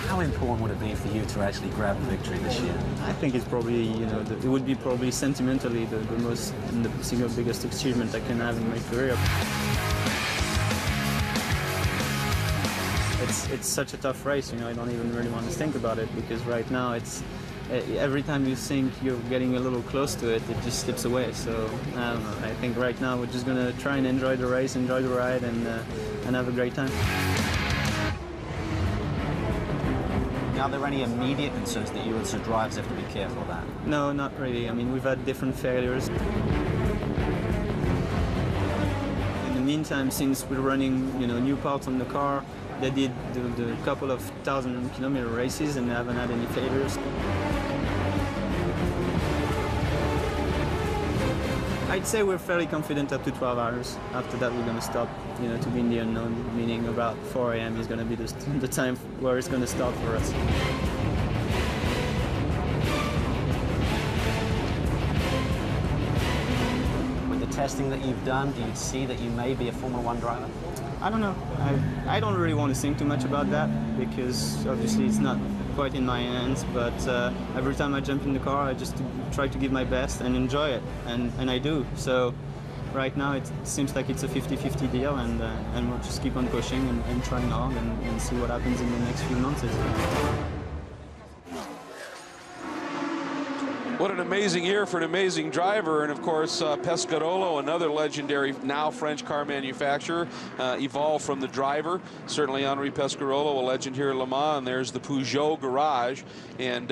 How important would it be for you to actually grab the victory this year? I think it's probably, you know, it would be probably sentimentally the most, and the single biggest achievement I can have in my career. It's such a tough race, you know, I don't even really want to think about it, because right now it's, every time you think you're getting a little close to it, it just slips away. So, I don't know, I think right now we're just going to try and enjoy the race, enjoy the ride, and have a great time. Are there any immediate concerns that you as drivers have to be careful about? No, not really. I mean, we've had different failures. In the meantime, since we're running, you know, new parts on the car, they did the couple of 1,000-kilometer races and they haven't had any failures. I'd say we're fairly confident up to 12 hours. After that, we're going to stop, you know, to be in the unknown, meaning about 4 a.m. is going to be the time where it's going to start for us. With the testing that you've done, do you see that you may be a Formula One driver? I don't know. I don't really want to think too much about that because obviously it's not quite in my hands. But every time I jump in the car, I just try to give my best and enjoy it, and I do. So right now it seems like it's a 50-50 deal, and we'll just keep on pushing and trying hard and see what happens in the next few months. What an amazing year for an amazing driver. And of course, Pescarolo, another legendary now French car manufacturer, evolved from the driver. Certainly Henri Pescarolo, a legend here at Le Mans. And there's the Peugeot garage. And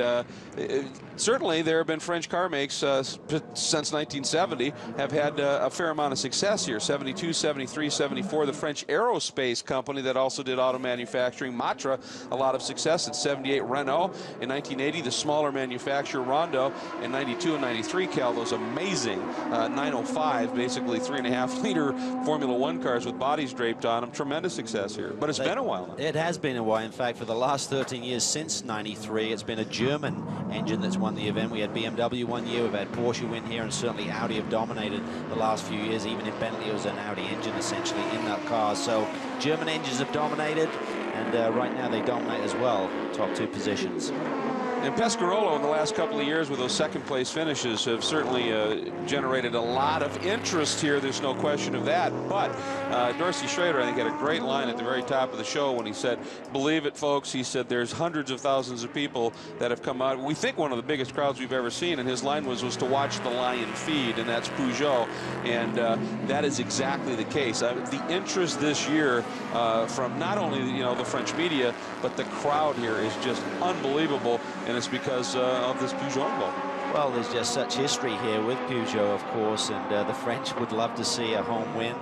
certainly there have been French car makes since 1970 have had a fair amount of success here. 72, 73, 74. The French aerospace company that also did auto manufacturing, Matra, a lot of success. In 78, Renault. In 1980, the smaller manufacturer, Rondo. In 92 and 93, Cal, those amazing 905, basically 3.5-liter Formula One cars with bodies draped on them. Tremendous success here. But it's been a while now. It has been a while. In fact, for the last 13 years since 93, it's been a German engine that's won the event. We had BMW one year, we've had Porsche win here, and certainly Audi have dominated the last few years. Even in Bentley, it was an Audi engine essentially in that car. So German engines have dominated, and right now they dominate as well, top 2 positions. And Pescarolo in the last couple of years with those second-place finishes have certainly generated a lot of interest here. There's no question of that. But Dorsey Schroeder, I think, had a great line at the very top of the show when he said, "Believe it, folks," he said, "there's hundreds of thousands of people that have come out." We think one of the biggest crowds we've ever seen, and his line was to watch the lion feed, and that's Peugeot. And that is exactly the case. The interest this year from not only the French media, but the crowd here is just unbelievable. And it's because of this Peugeot involvement. Well, there's just such history here with Peugeot, of course, and the French would love to see a home win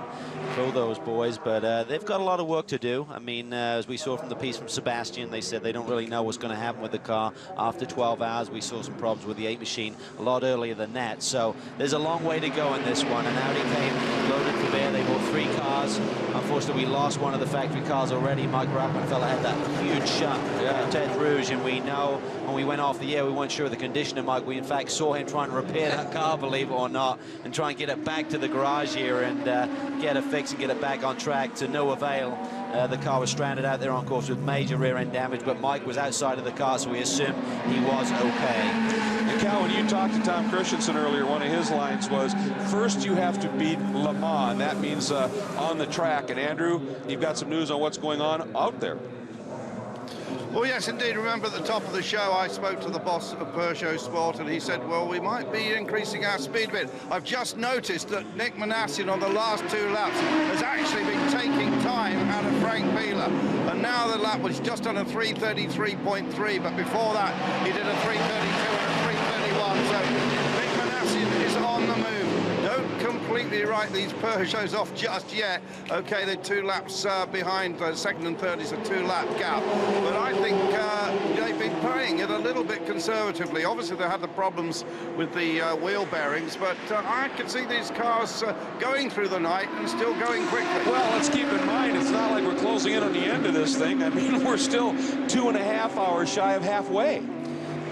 for those boys, but they've got a lot of work to do. I mean, as we saw from the piece from Sébastien, they said they don't really know what's going to happen with the car after 12 hours. We saw some problems with the 8 machine a lot earlier than that, so there's a long way to go in this one. And Audi came loaded for bear. They bought 3 cars. Unfortunately, we lost one of the factory cars already. Mike Rappenfeller had that huge shunt at Tête Rouge, and we know when we went off the air, we weren't sure of the condition of Mike. We, in fact, saw him trying to repair that car, believe it or not, and try and get it back to the garage here and get it fixed and get it back on track, to no avail. The car was stranded out there on course with major rear end damage, but Mike was outside of the car, so we assumed he was okay. And Cal, when you talked to Tom Kristensen earlier, one of his lines was, first you have to beat Le Mans, and that means on the track. And Andrew, you've got some news on what's going on out there. Well, yes, indeed. Remember at the top of the show, I spoke to the boss of Peugeot Sport, and he said, well, we might be increasing our speed a bit. I've just noticed that Nick Minassian on the last 2 laps has actually been taking time out of Frank Wheeler. And now the lap was just on a 3:33.3, but before that, he did a 3:32 and a 3:31. So Nick Minassian is on the move. Don't completely write these Peugeots off just yet. Okay, they're 2 laps behind. Second and third is a 2-lap gap. But I think they've been playing it a little bit conservatively. Obviously, they had the problems with the wheel bearings, but I can see these cars going through the night and still going quickly. Well, let's keep in mind, it's not like we're closing in on the end of this thing. I mean, we're still 2.5 hours shy of halfway.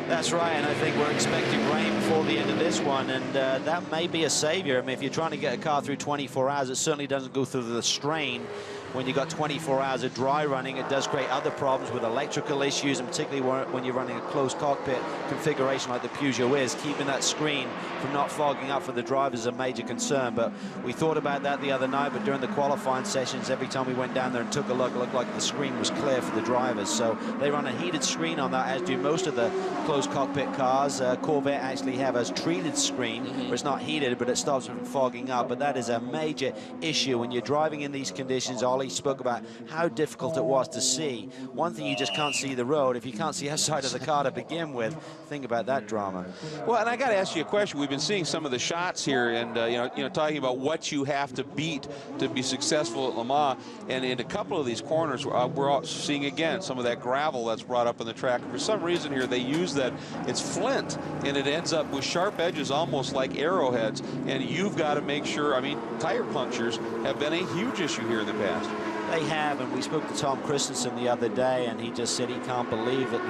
That's right, and I think we're expecting rain before the end of this one, and that may be a savior. I mean, if you're trying to get a car through 24 hours, it certainly doesn't go through the strain. When you've got 24 hours of dry running, it does create other problems with electrical issues, and particularly when you're running a closed cockpit configuration like the Peugeot is. Keeping that screen from not fogging up for the drivers is a major concern. But we thought about that the other night, but during the qualifying sessions, every time we went down there and took a look, it looked like the screen was clear for the drivers. So they run a heated screen on that, as do most of the closed cockpit cars. Corvette actually have a treated screen where it's not heated, but it stops from fogging up. But that is a major issue when you're driving in these conditions. Ollie spoke about how difficult it was to see. One thing, you just can't see the road. If you can't see outside of the car to begin with, think about that drama. Well, and I got to ask you a question. We've been seeing some of the shots here, and you know, talking about what you have to beat to be successful at Le Mans. And in a couple of these corners, we're seeing again some of that gravel that's brought up on the track. For some reason here, they use that. It's flint, and it ends up with sharp edges, almost like arrowheads. And you've got to make sure. I mean, tire punctures have been a huge issue here in the past. They have, and we spoke to Tom Kristensen the other day, and he just said he can't believe that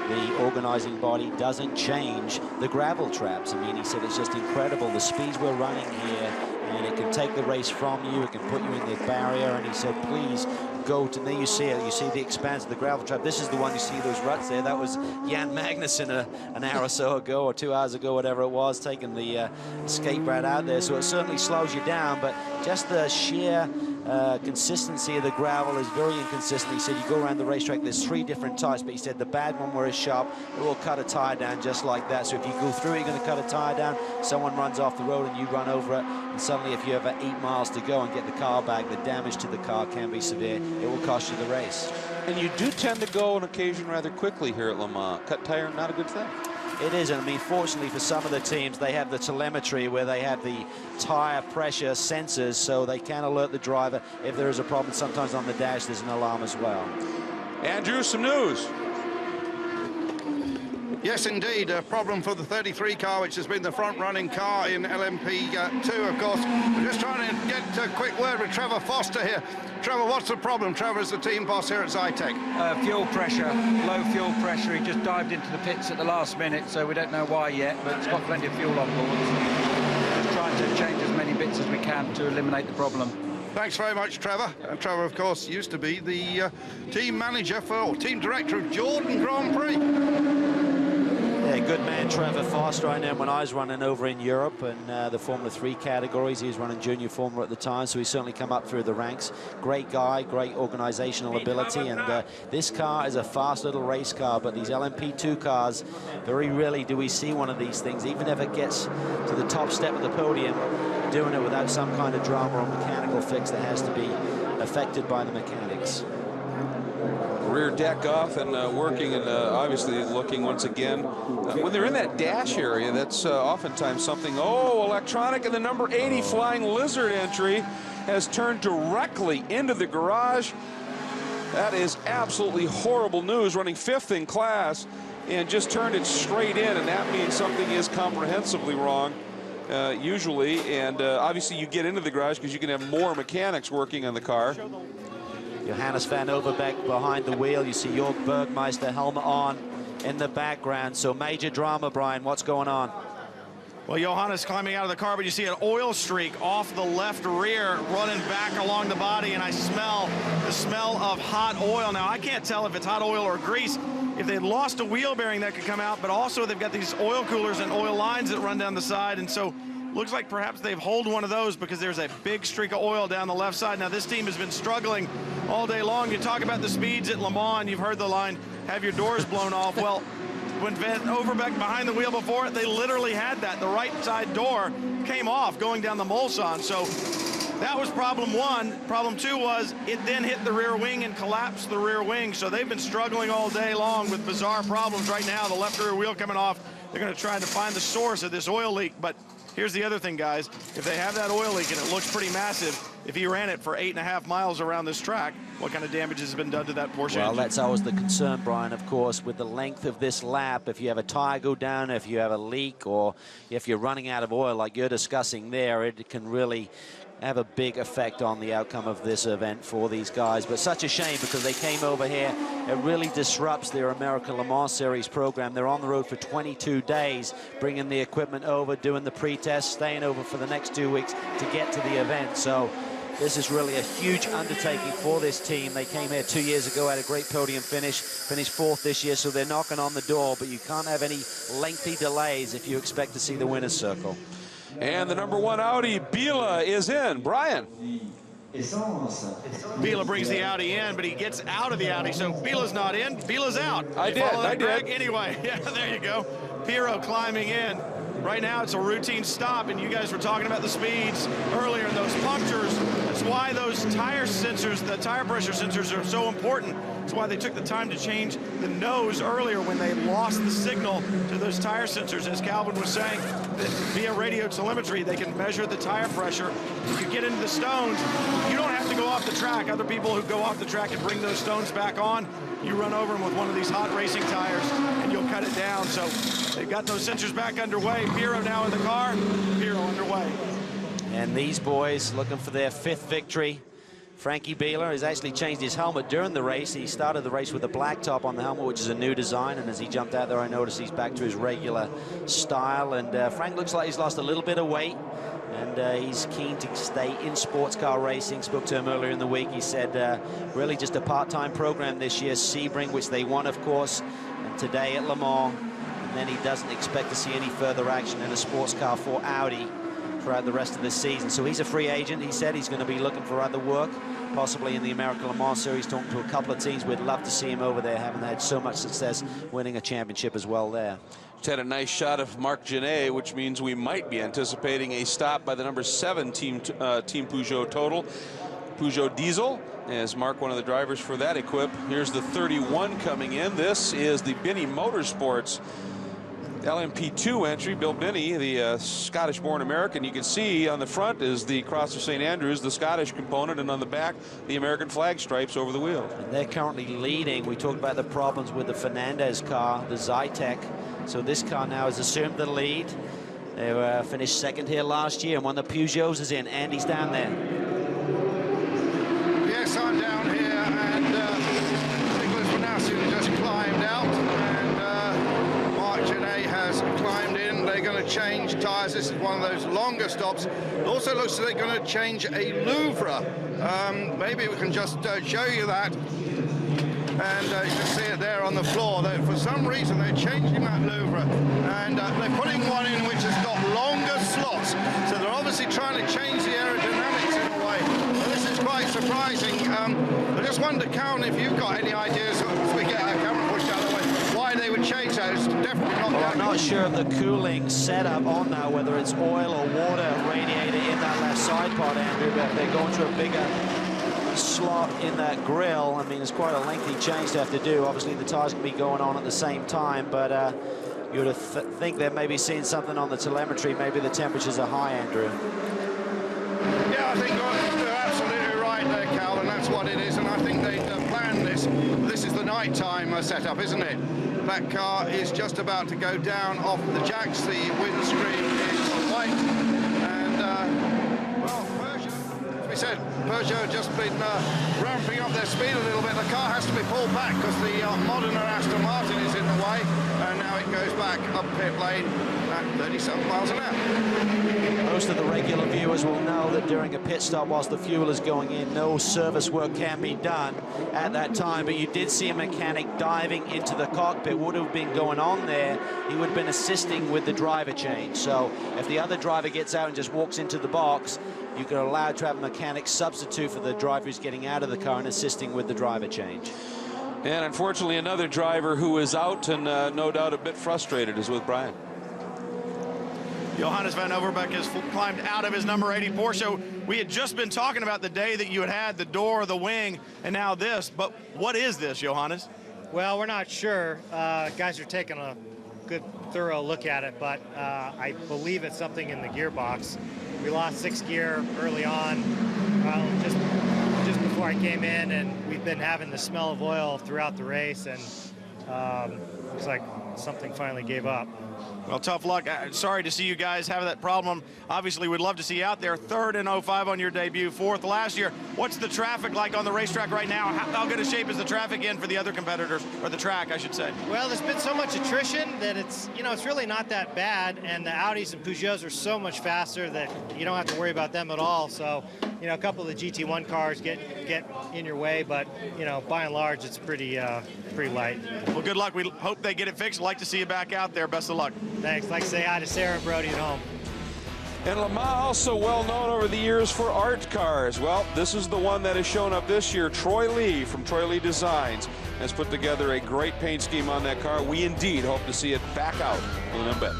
the organizing body doesn't change the gravel traps. I mean, he said it's just incredible the speeds we're running here, and it can take the race from you, it can put you in the barrier. And he said, please go to, there you see it, you see the expanse of the gravel trap. This is the one you see those ruts there. That was Jan Magnussen an hour or so ago, or 2 hours ago, whatever it was, taking the escape route out there. So it certainly slows you down, but just the sheer consistency of the gravel is very inconsistent. He said you go around the racetrack, there's 3 different types, but he said the bad one where it's sharp, it will cut a tire down just like that. So if you go through it, you're going to cut a tire down, someone runs off the road and you run over it, and suddenly if you have 8 miles to go and get the car back, the damage to the car can be severe. It will cost you the race. And you do tend to go on occasion rather quickly here at Le Mans. Cut tire, not a good thing. It isn't. I mean, fortunately for some of the teams, they have the telemetry where they have the tire pressure sensors, so they can alert the driver if there is a problem. Sometimes on the dash, there's an alarm as well. Andrew, some news. Yes, indeed, a problem for the 33 car, which has been the front-running car in LMP2, of course. We're just trying to get a quick word with Trevor Foster here. Trevor, what's the problem? Trevor's the team boss here at Zytec. Fuel pressure, low fuel pressure. He just dived into the pits at the last minute, so we don't know why yet, but it's got plenty of fuel on board. So just trying to change as many bits as we can to eliminate the problem. Thanks very much, Trevor. And Trevor, of course, used to be the team manager for, or team director of Jordan Grand Prix. Yeah, good man, Trevor Foster. I know him when I was running over in Europe and the Formula 3 categories. He was running junior Formula at the time, so he's certainly come up through the ranks. Great guy, great organizational ability, and this car is a fast little race car, but these LMP2 cars, very rarely do we see one of these things, even if it gets to the top step of the podium, doing it without some kind of drama or mechanical fix that has to be affected by the mechanics. Rear deck off and working, and obviously looking once again. When they're in that dash area, that's oftentimes something. Oh, electronic, and the number 80 Flying Lizard entry has turned directly into the garage. That is absolutely horrible news, running 5th in class and just turned it straight in, and that means something is comprehensively wrong. Usually, and obviously you get into the garage because you can have more mechanics working on the car. Johannes Van Overbeek behind the wheel. You see Jörg Bergmeister helmet on in the background. So major drama, Brian. What's going on? Well, Johannes climbing out of the car, but you see an oil streak off the left rear running back along the body, and I smell the smell of hot oil. Now, I can't tell if it's hot oil or grease. If they had lost a wheel bearing, that could come out, but also they've got these oil coolers and oil lines that run down the side, and so looks like perhaps they've holed one of those because there's a big streak of oil down the left side. Now, this team has been struggling all day long. You talk about the speeds at Le Mans, you've heard the line, have your doors blown off. Well, when Van Overbeek behind the wheel before it, they literally had that. The right side door came off going down the Mulsanne. So that was problem 1. Problem 2 was it then hit the rear wing and collapsed the rear wing. So they've been struggling all day long with bizarre problems. Right now, the left rear wheel coming off. They're going to try to find the source of this oil leak. But here's the other thing, guys. If they have that oil leak and it looks pretty massive, if he ran it for 8.5 miles around this track, what kind of damage has been done to that Porsche Well, engine? that's always the concern, Brian, of course, with the length of this lap. If you have a tire go down, if you have a leak, or if you're running out of oil like you're discussing there, it can really have a big effect on the outcome of this event for these guys. But such a shame because they came over here. It really disrupts their American Le Mans Series program. They're on the road for 22 days, bringing the equipment over, doing the pre-test, staying over for the next 2 weeks to get to the event. So this is really a huge undertaking for this team. They came here 2 years ago, had a great podium finish, finished 4th this year, so they're knocking on the door, but you can't have any lengthy delays if you expect to see the winner's circle. And the number 1 Audi, Biela, is in. Brian. Biela brings the Audi in, but he gets out of the Audi, so Biela's not in, Biela's out. I did. Anyway, yeah, there you go. Piero climbing in. Right now, it's a routine stop, and you guys were talking about the speeds earlier and those punctures. That's why those tire sensors, the tire pressure sensors, are so important. That's why they took the time to change the nose earlier when they lost the signal to those tire sensors. As Calvin was saying, via radio telemetry, they can measure the tire pressure. If you get into the stones, you don't have to go off the track. Other people who go off the track and bring those stones back on, you run over them with one of these hot racing tires, and you'll cut it down. So they've got those sensors back underway. Piero now in the car, Piero underway. And these boys looking for their 5th victory. Frankie Biela has actually changed his helmet during the race. He started the race with a black top on the helmet, which is a new design, and as he jumped out there, I noticed he's back to his regular style. And Frank looks like he's lost a little bit of weight. And he's keen to stay in sports car racing. Spoke to him earlier in the week. He said really just a part-time program this year. Sebring, which they won, of course, and today at Le Mans. And then he doesn't expect to see any further action in a sports car for Audi throughout the rest of the season. So he's a free agent. He said he's going to be looking for other work, possibly in the American Le Mans Series, talking to a couple of teams. We'd love to see him over there, having had so much success winning a championship as well there. Just had a nice shot of Marc Genet, which means we might be anticipating a stop by the number 7 team Peugeot total, Peugeot Diesel, as Mark, one of the drivers for that equip. Here's the 31 coming in. This is the Binney Motorsports LMP2 entry. Bill Binney, the Scottish-born American. You can see on the front is the Cross of St. Andrews, the Scottish component, and on the back, the American flag stripes over the wheel. And they're currently leading. We talked about the problems with the Fernandez car, the Zytek. So this car now has assumed the lead. They finished second here last year, and one of the Peugeots is in. Andy's down there. Yes, I'm down here, and Nicolas Minassian just climbed out, and Marc Genet has climbed in. They're going to change tyres. This is one of those longer stops. It also looks like they're going to change a Louvre. Maybe we can just show you that. And you can see it there on the floor. For some reason, they're changing that Louvre, and they're putting one in which has got longer slots. So they're obviously trying to change the aerodynamics in a way. Well, this is quite surprising. I just wonder, Cowan, if you've got any ideas, if we get our camera pushed out of the way, why they would change those. Definitely not. Well, I'm not sure of the cooling setup on that, whether it's oil or water radiator in that left side part, Andrew, but they're going to a bigger slot in that grill. I mean, it's quite a lengthy change to have to do. Obviously, the tires can be going on at the same time, but you would think they're maybe seeing something on the telemetry. Maybe the temperatures are high, Andrew. Yeah, I think you're absolutely right there, Cal, and that's what it is. And I think they planned this. This is the nighttime setup, isn't it? That car is just about to go down off the jacks. The windscreen is white, and well, we said Peugeot have just been ramping up their speed a little bit. The car has to be pulled back because the modern Aston Martin is in the way, and now it goes back up pit lane at 37 miles an hour. Most of the regular viewers will know that during a pit stop, whilst the fuel is going in, no service work can be done at that time. But you did see a mechanic diving into the cockpit. Would have been going on there. He would have been assisting with the driver change. So if the other driver gets out and just walks into the box, you can allow to have a mechanic substitute for the driver who's getting out of the car and assisting with the driver change. And unfortunately, another driver who is out and no doubt a bit frustrated is with Brian. Johannes Van Overbeek has climbed out of his number 80 Porsche. We had just been talking about the day that you had the door, the wing, and now this. But what is this, Johannes? Well, we're not sure. Guys are taking a good, thorough look at it, but I believe it's something in the gearbox. We lost 6th gear early on, just before I came in, and we've been having the smell of oil throughout the race, and looks like something finally gave up. Well, tough luck. Sorry to see you guys have that problem. Obviously, we'd love to see you out there. 3rd in 05 on your debut, 4th last year. What's the traffic like on the racetrack right now? How good a shape is the traffic in for the other competitors, or the track, I should say? Well, there's been so much attrition that it's really not that bad, and the Audis and Peugeots are so much faster that you don't have to worry about them at all. So, a couple of the GT1 cars get in your way, but, by and large, it's pretty light. Well, good luck. We hope they get it fixed. Like to see you back out there. Best of luck. Thanks. Like to say hi to Sarah and Brody at home. And Le Mans also well known over the years for art cars. Well, this is the one that has shown up this year. Troy Lee from Troy Lee Designs has put together a great paint scheme on that car. We indeed hope to see it back out in a bit.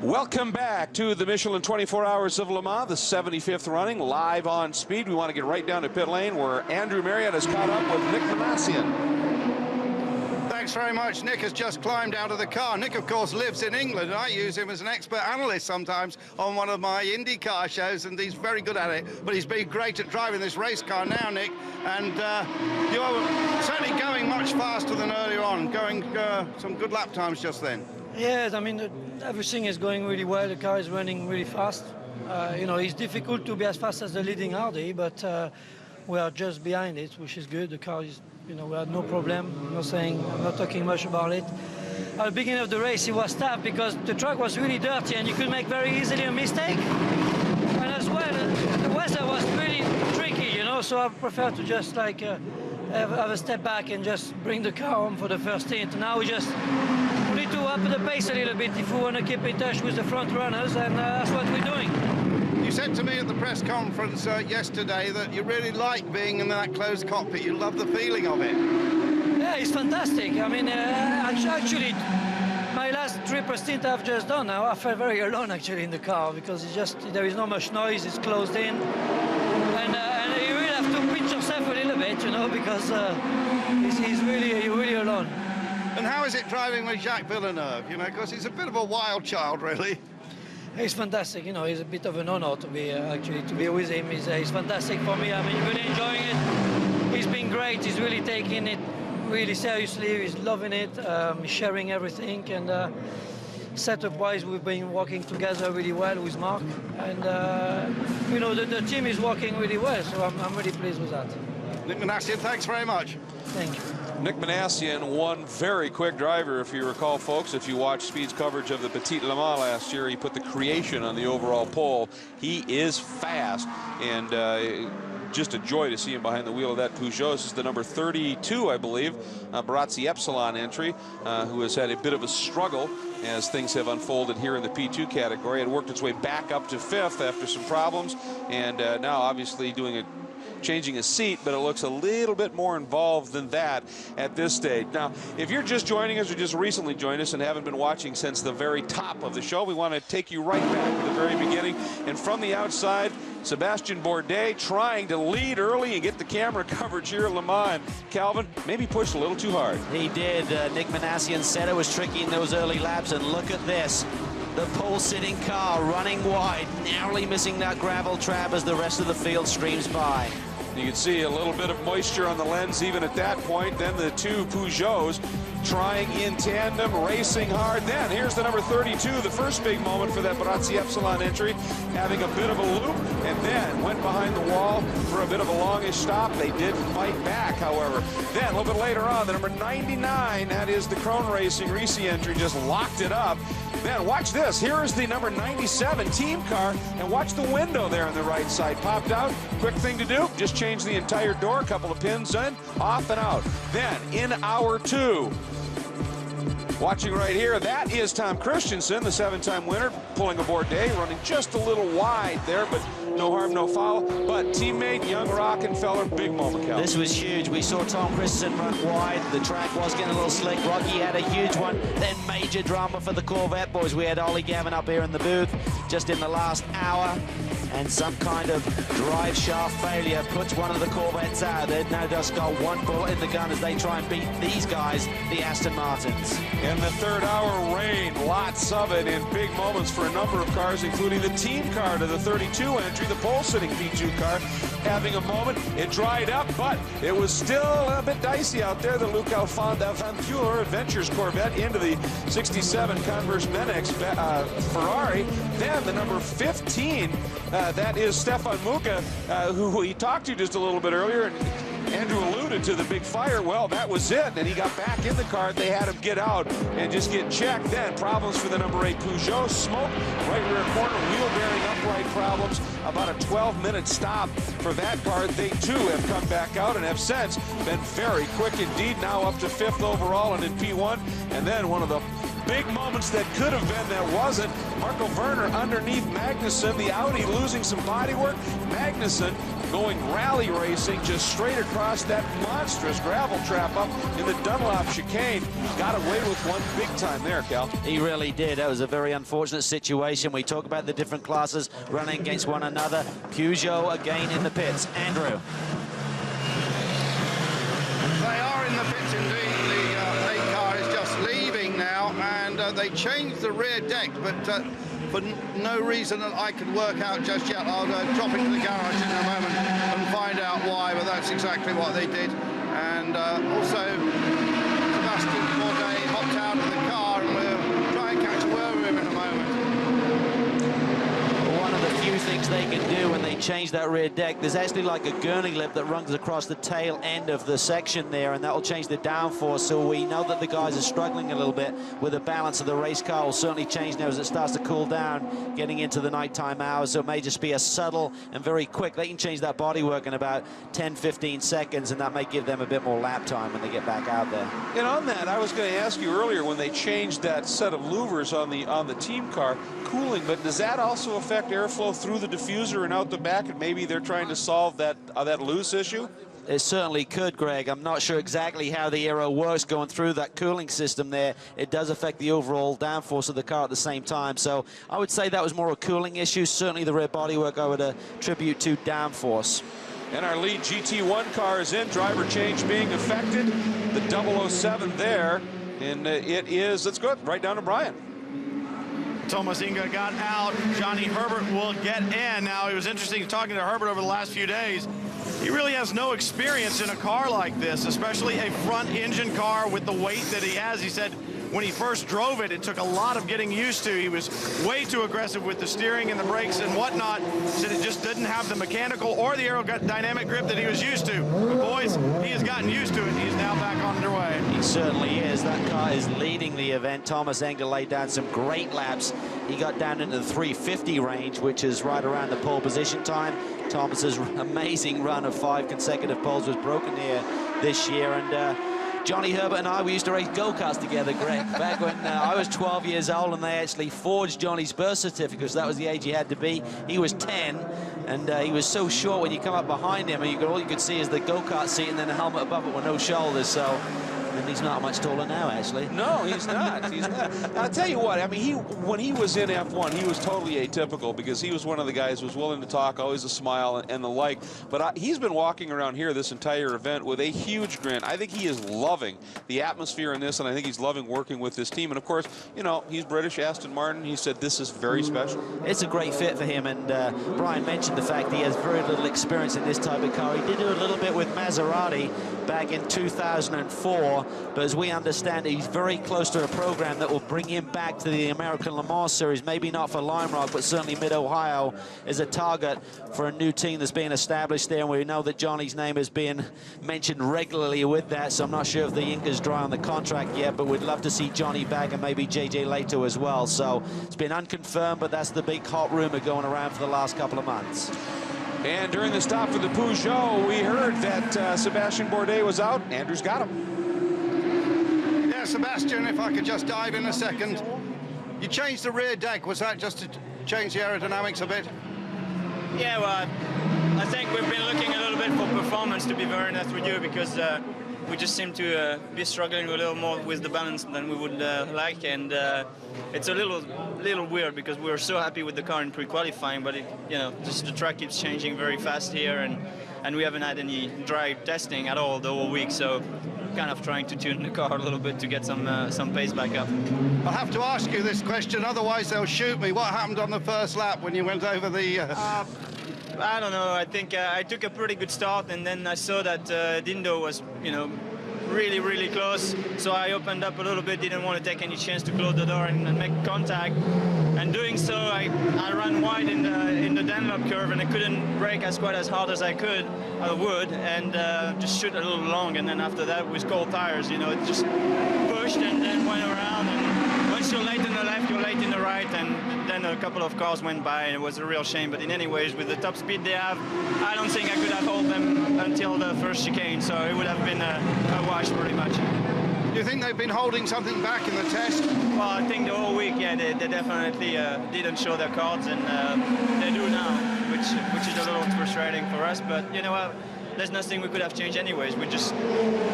Welcome back to the Michelin 24 Hours of Le Mans, the 75th running, live on speed. We want to get right down to pit lane where Andrew Marriott has caught up with Nick Minassian. Thanks very much. Nick has just climbed out of the car. Nick, of course, lives in England, and I use him as an expert analyst sometimes on one of my IndyCar shows, and he's very good at it. But he's been great at driving this race car now, Nick, and you're certainly going much faster than earlier on, going some good lap times just then. Yes, I mean, everything is going really well. The car is running really fast. It's difficult to be as fast as the leading Audi, but we are just behind it, which is good. The car is You know, we had no problem. I'm not talking much about it. At the beginning of the race, it was tough because the track was really dirty and you could make very easily a mistake. And as well, the weather was really tricky, you know, so I prefer to just like have a step back and just bring the car home for the first stint. Now we need to up the pace a little bit if we want to keep in touch with the front runners, and that's what we're doing. You said to me at the press conference yesterday that you really like being in that closed cockpit. You love the feeling of it. Yeah, it's fantastic. I mean, actually, my last triple stint I've just done now, I felt very alone actually in the car because there is not much noise, it's closed in. And you really have to pinch yourself a little bit, you know, because you're really alone. And how is it driving with Jacques Villeneuve, you know, because he's a bit of a wild child, really. He's fantastic, you know, it's a bit of an honor to be with him. He's fantastic for me. I mean, really enjoying it. He's been great. He's really taking it really seriously. He's loving it. He's sharing everything. And setup-wise, we've been working together really well with Mark. And, you know, the team is working really well, so I'm really pleased with that. Nick Minassian, thanks very much. Thank you. Nick Minassian, one very quick driver, if you recall, folks. If you watched Speed's coverage of the Petit Le Mans last year, he put the creation on the overall pole. He is fast, and just a joy to see him behind the wheel of that Peugeot. This is the number 32, I believe, Barazzi Epsilon entry, who has had a bit of a struggle as things have unfolded here in the P2 category. It worked its way back up to 5th after some problems, and now obviously changing his seat, but it looks a little bit more involved than that at this stage. Now, if you're just joining us or just recently joined us and haven't been watching since the very top of the show, we want to take you right back to the very beginning. And from the outside, Sébastien Bourdais trying to lead early and get the camera coverage here at Le Mans. Calvin, maybe pushed a little too hard. He did. Nick Minassian said it was tricky in those early laps, and look at this. The pole-sitting car running wide, narrowly missing that gravel trap as the rest of the field streams by. You can see a little bit of moisture on the lens even at that point. Then the two Peugeots trying in tandem, racing hard. Then here's the number 32, the first big moment for that Barazzi Epsilon entry, having a bit of a loop, and then went behind the wall for a bit of a longish stop. They did fight back, however. Then a little bit later on, the number 99, that is the Krone Racing Reese entry, just locked it up. Then watch this. Here is the number 97 team car, and watch the window there on the right side. Popped out. Quick thing to do, just change the entire door, a couple of pins in, off and out. Then in hour 2, watching right here, that is Tom Kristensen, the 7-time winner, pulling a Bourdais, running just a little wide there, but no harm, no foul. But teammate, young Rockefeller, big moment, Cal. This was huge. We saw Tom Kristensen run wide. The track was getting a little slick. Rocky had a huge one. Then major drama for the Corvette boys. We had Olliver Gavin up here in the booth just in the last hour. And some kind of drive shaft failure puts one of the Corvettes out. They've now just got one bullet in the gun as they try and beat these guys, the Aston Martins. In the third hour, rain, lots of it in big moments for a number of cars, including the team car to the 32 entry, the pole-sitting P2 car, having a moment. It dried up, but it was still a bit dicey out there. The Luc Aventure Adventures Corvette into the 67 Converse Menex Ferrari. Then the number 15, that is Stefan Mucke, who we talked to just a little bit earlier. And Andrew alluded to the big fire. Well, that was it. And he got back in the car. They had him get out and just get checked. Then problems for the number 8 Peugeot. Smoke, right rear corner, wheel bearing upright problems. About a 12-minute stop for that car. They, too, have come back out and have since been very quick indeed. Now up to 5th overall and in P1. And then one of the big moments that could have been that wasn't. Marco Werner underneath Magnussen, the Audi losing some bodywork. Magnussen going rally racing just straight across that monstrous gravel trap up in the Dunlop chicane. Got away with one big time there, Cal. He really did. That was a very unfortunate situation. We talk about the different classes running against one another. Peugeot again in the pits. Andrew. They are in the pits indeed. The 8 car is just leaving now, and they changed the rear deck, but for no reason that I could work out just yet. I'll drop into the garage in a moment and find out why, but that's exactly what they did. And also, Sébastien Bourdais hopped out of the car, and we'll try and catch a word with him in a moment. One of the few things they they can do when they change that rear deck. There's actually like a gurney lip that runs across the tail end of the section there, and that will change the downforce. So we know that the guys are struggling a little bit with the balance of the race car. Will certainly change now as it starts to cool down, getting into the nighttime hours. So it may just be a subtle and very quick. They can change that bodywork in about 10-15 seconds, and that may give them a bit more lap time when they get back out there. And on that, I was going to ask you earlier, when they changed that set of louvers on the team car, cooling, but does that also affect airflow through the diffuser and out the back, and maybe they're trying to solve that loose issue? It certainly could, Greg. I'm not sure exactly how the aero works going through that cooling system there. It does affect the overall downforce of the car at the same time. So I would say that was more a cooling issue. Certainly the rear bodywork I would attribute to downforce. And our lead GT1 car is in, driver change being affected. The 007 there, and it is, let's go right down to Brian. Thomas Inga got out. Johnny Herbert will get in. Now, it was interesting talking to Herbert over the last few days. He really has no experience in a car like this, especially a front engine car with the weight that he has. He said when he first drove it, it took a lot of getting used to. He was way too aggressive with the steering and the brakes and whatnot. Said it just didn't have the mechanical or the aerodynamic grip that he was used to. But boys, he has gotten used to it. He's now back underway. He certainly is. That car is leading the event. Thomas Engel laid down some great laps. He got down into the 350 range, which is right around the pole position time. Thomas's amazing run of 5 consecutive poles was broken here this year. And Johnny Herbert and I, we used to race go-karts together, Greg, back when I was 12 years old, and they actually forged Johnny's birth certificate because that was the age he had to be. He was 10, and he was so short when you come up behind him, and all you could see is the go-kart seat and then a helmet above it with no shoulders. So. And he's not much taller now, actually. No, he's not. He's not. I'll tell you what, I mean, when he was in F1, he was totally atypical because he was one of the guys who was willing to talk, always a smile and the like. But he's been walking around here this entire event with a huge grin. I think he is loving the atmosphere in this, and I think he's loving working with this team. And, of course, you know, he's British, Aston Martin. He said this is very special. It's a great fit for him, and Brian mentioned the fact he has very little experience in this type of car. He did do a little bit with Maserati back in 2004. But as we understand it, he's very close to a program that will bring him back to the American Le Mans Series. Maybe not for Lime Rock, but certainly Mid-Ohio is a target for a new team that's being established there. And we know that Johnny's name is being mentioned regularly with that, so I'm not sure if the ink is dry on the contract yet, but we'd love to see Johnny back and maybe JJ Leto as well. So it's been unconfirmed, but that's the big hot rumor going around for the last couple of months. And during the stop for the Peugeot, we heard that Sébastien Bourdais was out. Andrew's got him. Sebastian, if I could just dive in a second. You changed the rear deck. Was that just to change the aerodynamics a bit? Yeah, well, I think we've been looking a little bit for performance, to be very honest with you, because we just seem to be struggling a little more with the balance than we would like, and it's a little weird because we were so happy with the car in pre-qualifying, but just the track keeps changing very fast here, and we haven't had any dry testing at all the whole week, so kind of trying to tune the car a little bit to get some pace back up. I'll have to ask you this question, otherwise they'll shoot me. What happened on the first lap when you went over the... I don't know. I think I took a pretty good start, and then I saw that Dindo was, really, really close. So I opened up a little bit, didn't want to take any chance to close the door and make contact. And doing so, I ran wide in the Dunlop curve, and I couldn't brake quite as hard as I would, and just shoot a little long. And then after that, with cold tires, it just pushed and then went around. And once you're late in the left, you're late in the right, and then a couple of cars went by, and it was a real shame. But in any ways, with the top speed they have, I don't think I could have held them until the first chicane, so it would have been a wash pretty much. Do you think they've been holding something back in the test? Well, I think the whole week, yeah, they definitely didn't show their cards, and they do now, which is a little frustrating for us. But you know what? There's nothing we could have changed anyways. We just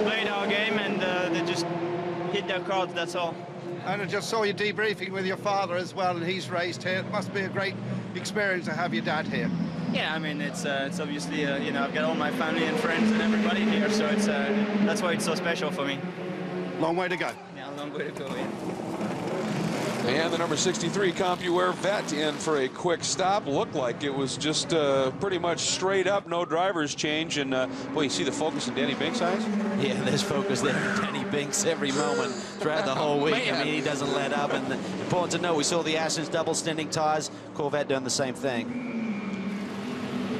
played our game, and they just hit their cards, that's all. And I just saw you debriefing with your father as well, and he's raced here. It must be a great experience to have your dad here. Yeah, I mean, it's obviously, I've got all my family and friends and everybody here, so it's that's why it's so special for me. Long way to go. Yeah, long way to go, yeah. And the number 63 CompuWare vet in for a quick stop. Looked like it was just pretty much straight up, no driver's change. And boy, you see the focus in Danny Binks' eyes? Yeah, there's focus there in Danny Binks every moment throughout the whole week. Man. I mean, he doesn't let up. And important to know, we saw the Astons double stinting tires. Corvette doing the same thing.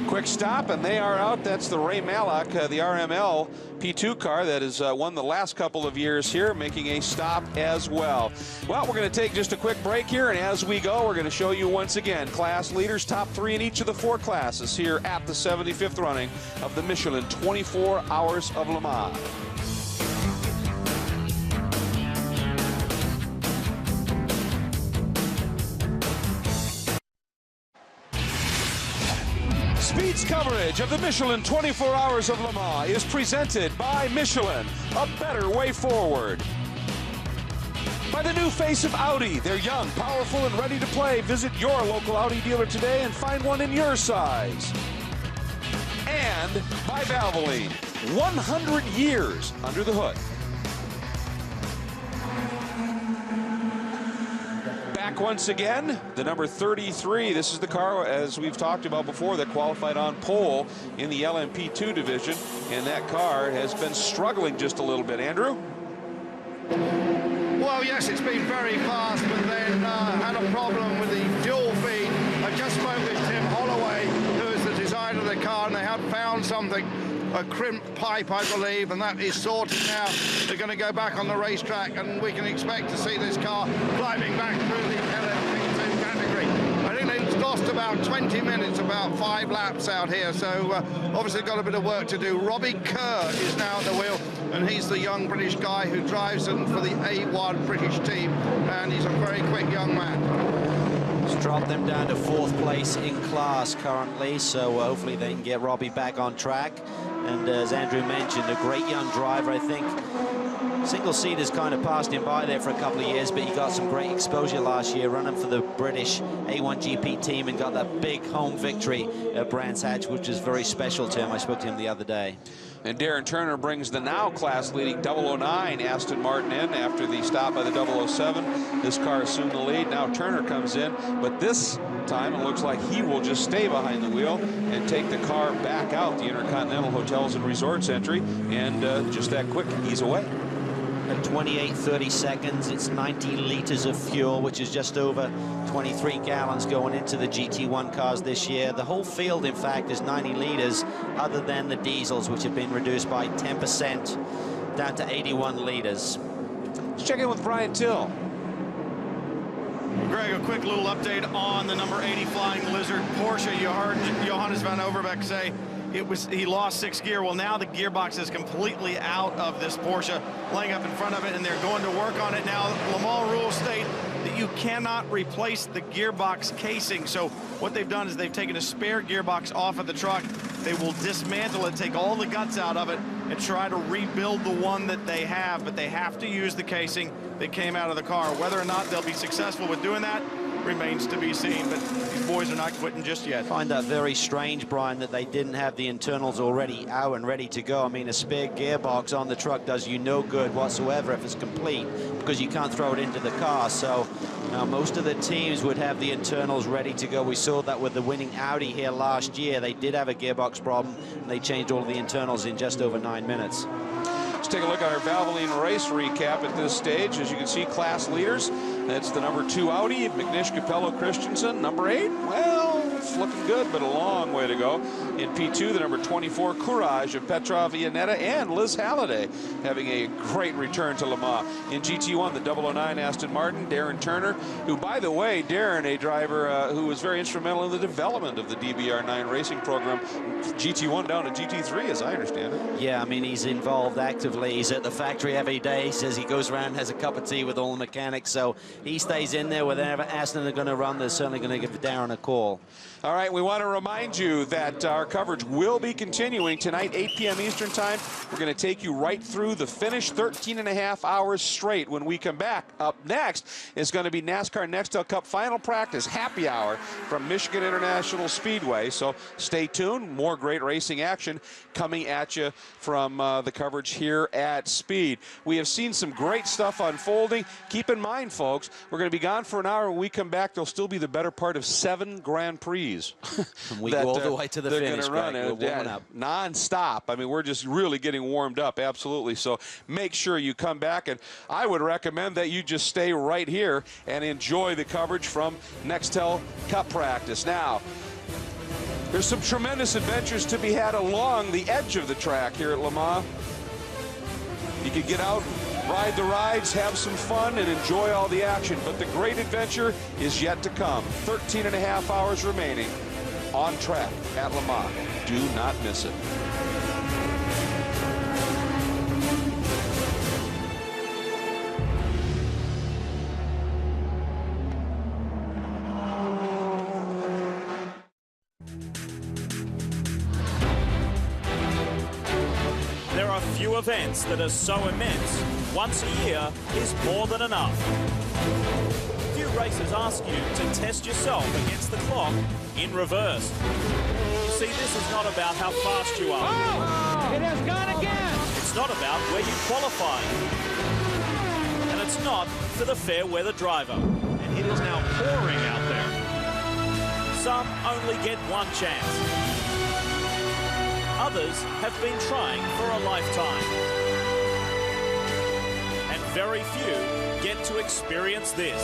Quick stop, and they are out. That's the Ray Mallock, the RML P2 car that has won the last couple of years here, making a stop as well. Well, we're going to take just a quick break here, and as we go, we're going to show you once again class leaders, top 3 in each of the 4 classes here at the 75th running of the Michelin 24 Hours of Le Mans. Speed's coverage of the Michelin 24 Hours of Le Mans is presented by Michelin, a better way forward. By the new face of Audi, they're young, powerful, and ready to play. Visit your local Audi dealer today and find one in your size. And by Valvoline, 100 years under the hood. Back once again, the number 33. This is the car, as we've talked about before, that qualified on pole in the LMP2 division, and that car has been struggling just a little bit. Andrew? Well, yes, it's been very fast, but then had a problem with the fuel feed. I just spoke with Tim Holloway, who is the designer of the car, and they have found something, a crimp pipe, I believe, and that is sorted now. They're going to go back on the racetrack, and we can expect to see this car climbing back through the LMP2 category. I think they've lost about 20 minutes, about 5 laps out here, so obviously got a bit of work to do. Robbie Kerr is now at the wheel, and he's the young British guy who drives them for the A1 British team, and he's a very quick young man. It's dropped them down to 4th place in class currently, so hopefully they can get Robbie back on track. And as Andrew mentioned, a great young driver, I think. Single seat has kind of passed him by there for a couple of years, but he got some great exposure last year running for the British A1 GP team and got that big home victory at Brands Hatch, which is very special to him. I spoke to him the other day. And Darren Turner brings the now class-leading 009 Aston Martin in after the stop by the 007. This car assumed the lead. Now Turner comes in, but this time it looks like he will just stay behind the wheel and take the car back out the Intercontinental Hotels and Resorts entry, and just that quick, he's away. At 28.30 seconds, it's 90 liters of fuel, which is just over 23 gallons going into the GT1 cars this year. The whole field, in fact, is 90 liters, other than the diesels, which have been reduced by 10% down to 81 liters. Let's check in with Brian Till. Greg, a quick little update on the number 80 Flying Lizard Porsche. You heard Johannes Van Overbeek say he lost 6th gear. Well, now the gearbox is completely out of this Porsche, laying up in front of it, and they're going to work on it now. Le Mans rules state that you cannot replace the gearbox casing. So what they've done is they've taken a spare gearbox off of the truck. They will dismantle it, take all the guts out of it, and try to rebuild the one that they have, but they have to use the casing that came out of the car. Whether or not they'll be successful with doing that remains to be seen, but these boys are not quitting just yet. I find that very strange, Brian, that they didn't have the internals already out and ready to go. I mean, a spare gearbox on the truck does you no good whatsoever if it's complete, because you can't throw it into the car. So now most of the teams would have the internals ready to go. We saw that with the winning Audi here last year. They did have a gearbox problem, and they changed all the internals in just over 9 minutes. Let's take a look at our Valvoline race recap at this stage. As you can see, class leaders. That's the number 2 Audi, McNish, Capello, Kristensen. Number 8, well, it's looking good, but a long way to go. In P2, the number 24 Courage of Petrov Iannetta and Liz Halliday having a great return to Le Mans. In GT1, the 009 Aston Martin, Darren Turner, who, by the way, Darren, a driver who was very instrumental in the development of the DBR9 racing program, GT1 down to GT3, as I understand it. Yeah, I mean, he's involved actively. He's at the factory every day. He says he goes around, has a cup of tea with all the mechanics, so he stays in there. Whenever Aston are going to run, they're certainly going to give Darren a call. All right, we want to remind you that our coverage will be continuing tonight, 8 p.m. Eastern Time. We're going to take you right through the finish, 13.5 hours straight. When we come back, up next is going to be NASCAR Nextel Cup Final Practice Happy Hour from Michigan International Speedway. So stay tuned. More great racing action coming at you from the coverage here at Speed. We have seen some great stuff unfolding. Keep in mind, folks, we're going to be gone for an hour. When we come back, there'll still be the better part of 7 Grand Prix. And we go all the way to the finish, Greg. We're warming up non-stop. I mean, we're just really getting warmed up, absolutely. So make sure you come back, and I would recommend that you just stay right here and enjoy the coverage from Nextel Cup Practice. Now, There's some tremendous adventures to be had along the edge of the track here at Le Mans. You could get out, ride the rides, have some fun, and enjoy all the action. But the great adventure is yet to come. 13.5 hours remaining on track at Le Mans. Do not miss it. Few events that are so immense, once a year is more than enough. Few races ask you to test yourself against the clock in reverse. You see, this is not about how fast you are. Oh! It has gone again! It's not about where you qualify. And it's not for the fair weather driver. And it is now pouring out there. Some only get one chance. Others have been trying for a lifetime. And very few get to experience this.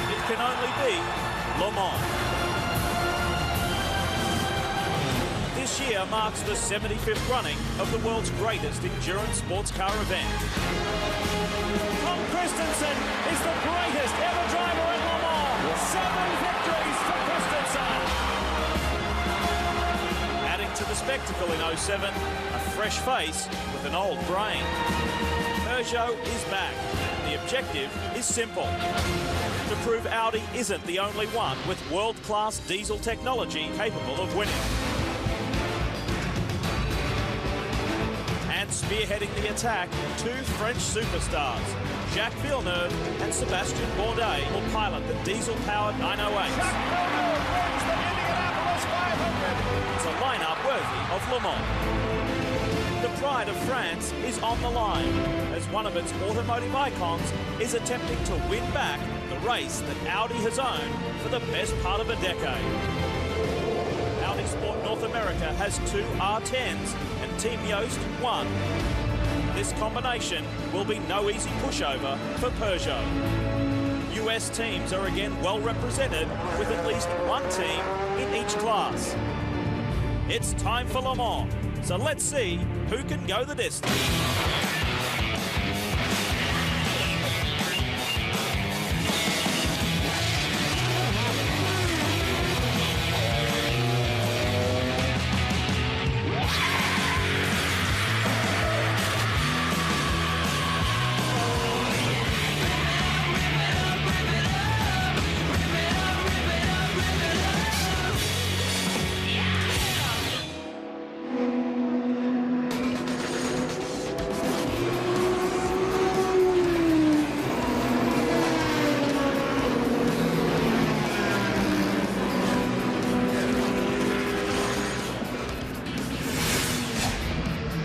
It can only be Le Mans. This year marks the 75th running of the world's greatest endurance sports car event. Kristensen is the greatest ever driver in Le Mans. 7 victories for Kristensen. Adding to the spectacle in 07, a fresh face with an old brain. Peugeot is back. The objective is simple. To prove Audi isn't the only one with world-class diesel technology capable of winning. And spearheading the attack, 2 French superstars. Jacques Villeneuve and Sébastien Bourdais will pilot the diesel-powered 908. Jacques Villeneuve wins the Indianapolis 500. It's a lineup worthy of Le Mans. The pride of France is on the line as one of its automotive icons is attempting to win back the race that Audi has owned for the best part of a decade. Audi Sport North America has 2 R10s and Team Yost 1. This combination will be no easy pushover for Peugeot. US teams are again well represented with at least one team in each class. It's time for Le Mans, so let's see who can go the distance.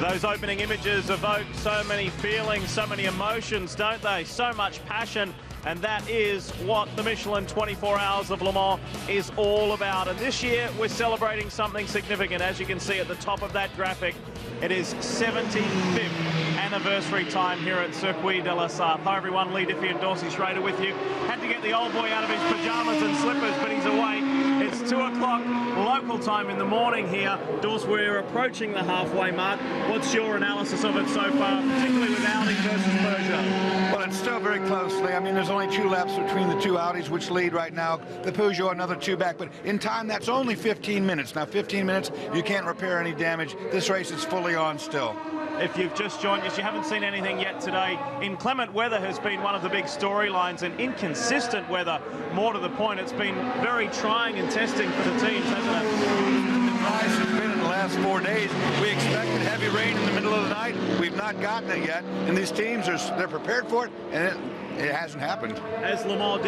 Those opening images evoke so many feelings, so many emotions, don't they? So much passion, and that is what the Michelin 24 Hours of Le Mans is all about. And this year, we're celebrating something significant. As you can see at the top of that graphic, it is 75th anniversary time here at Circuit de la Sarthe. Hi everyone, Leigh Diffey and Dorsey Schroeder with you. Had to get the old boy out of his pajamas and slippers, but he's awake. It's 2 o'clock local time in the morning here. Dors, we're approaching the halfway mark. What's your analysis of it so far, particularly with Audi versus Peugeot? Well, it's still very closely. I mean, there's only 2 laps between the 2 Audis, which lead right now. The Peugeot, another 2 back. But in time, that's only 15 minutes. Now, 15 minutes, you can't repair any damage. This race is fully on still. If you've just joined us, you haven't seen anything yet today. Inclement weather has been one of the big storylines, and inconsistent weather, more to the point. It's been very trying and testing for the teams, hasn't it? The price has been in the last 4 days. We expected heavy rain in the middle of the night. We've not gotten it yet, and these teams they're prepared for it, and it hasn't happened. As Le Mans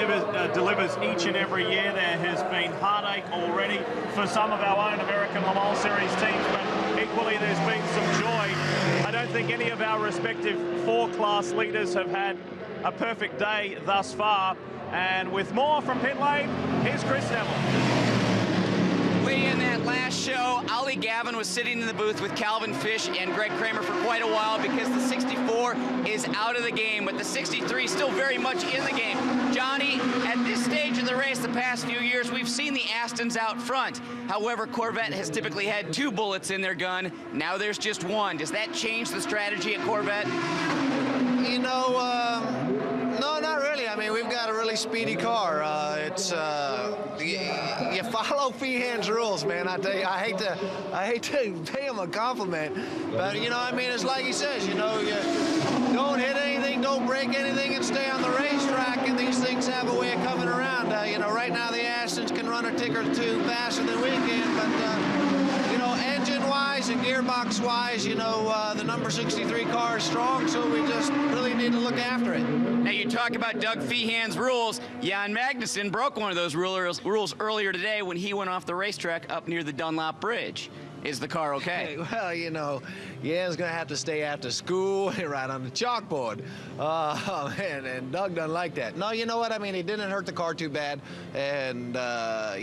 delivers each and every year, there has been heartache already for some of our own American Le Mans Series teams, but equally there's been some joy. I don't think any of our respective 4 class leaders have had a perfect day thus far. And with more from pit lane, here's Chris Neville. We in that that last show, Olliver Gavin was sitting in the booth with Calvin Fish and Greg Kramer for quite a while because the 64 is out of the game, but the 63 is still very much in the game. Johnny, at this stage of the race the past few years, we've seen the Astons out front. However, Corvette has typically had 2 bullets in their gun. Now there's just 1. Does that change the strategy at Corvette? You know, no, not really. I mean, we've got a really speedy car. You follow Feehan's rules, man. I tell you, I hate to pay him a compliment, but you know, I mean, it's like he says, you know, you don't hit anything, don't break anything, and stay on the racetrack. And these things have a way of coming around. You know, right now the Astons can run a tick or 2 faster than we can, but you know, engine-wise and gearbox-wise, you know, the number 63 car is strong, so we just really need to look after it. Now, you talk about Doug Feehan's rules. Jan Magnussen broke one of those rules earlier today when he went off the racetrack up near the Dunlop Bridge. Is the car okay? Well, you know, Jan's going to have to stay after school and ride on the chalkboard. Oh, man, and Doug doesn't like that. No, you know what? I mean, he didn't hurt the car too bad. And,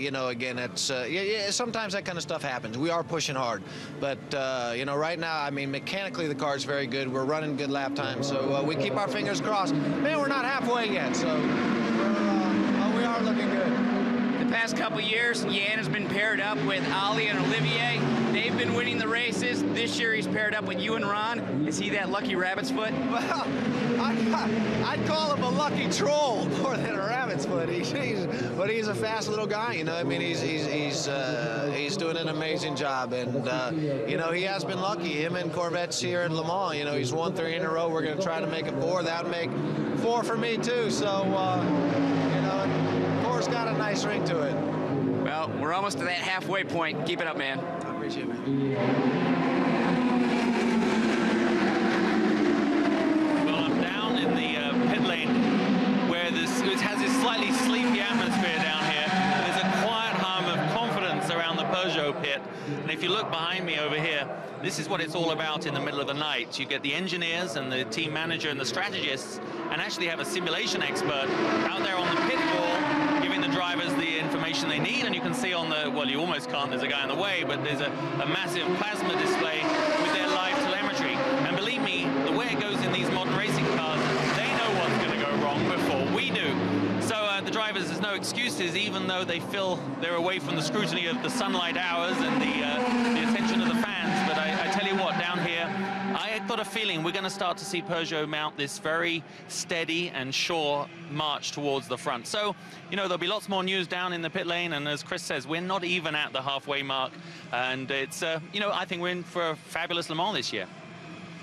you know, again, it's, yeah, sometimes that kind of stuff happens. We are pushing hard. But, you know, right now, I mean, mechanically the car's very good. We're running good lap time. So we keep our fingers crossed. Man, we're not halfway yet. So we are looking good. The past couple years, Jan has been paired up with Ollie and Olivier. They've been winning the races. This year he's paired up with you and Ron. Is he that lucky rabbit's foot? Well, I'd call him a lucky troll more than a rabbit's foot. But he's a fast little guy, you know. I mean, he's doing an amazing job, and you know, he has been lucky. Him and Corvette's here at Le Mans. You know, he's won 3 in a row. We're going to try to make it 4. That would make 4 for me too. So you know, 4's got a nice ring to it. Well, we're almost to that halfway point. Keep it up, man. I appreciate it, man. Well, I'm down in the pit lane where it has this slightly sleepy atmosphere down here. There's a quiet hum of confidence around the Peugeot pit. And if you look behind me over here, this is what it's all about in the middle of the night. You get the engineers and the team manager and the strategists, and actually have a simulation expert out there on the pit wall giving the drivers the information they need. And you can see on the, well, you almost can't, there's a guy in the way, but there's a massive plasma display with their live telemetry. And believe me, the way it goes in these modern racing cars, they know what's going to go wrong before we do. So the drivers, there's no excuses, even though they feel they're away from the scrutiny of the sunlight hours and the attention of the fans. But I tell you what, down here, I got a feeling we're going to start to see Peugeot mount this very steady and sure march towards the front. So, you know, there'll be lots more news down in the pit lane, and as Chris says, we're not even at the halfway mark, and it's, you know, I think we're in for a fabulous Le Mans this year.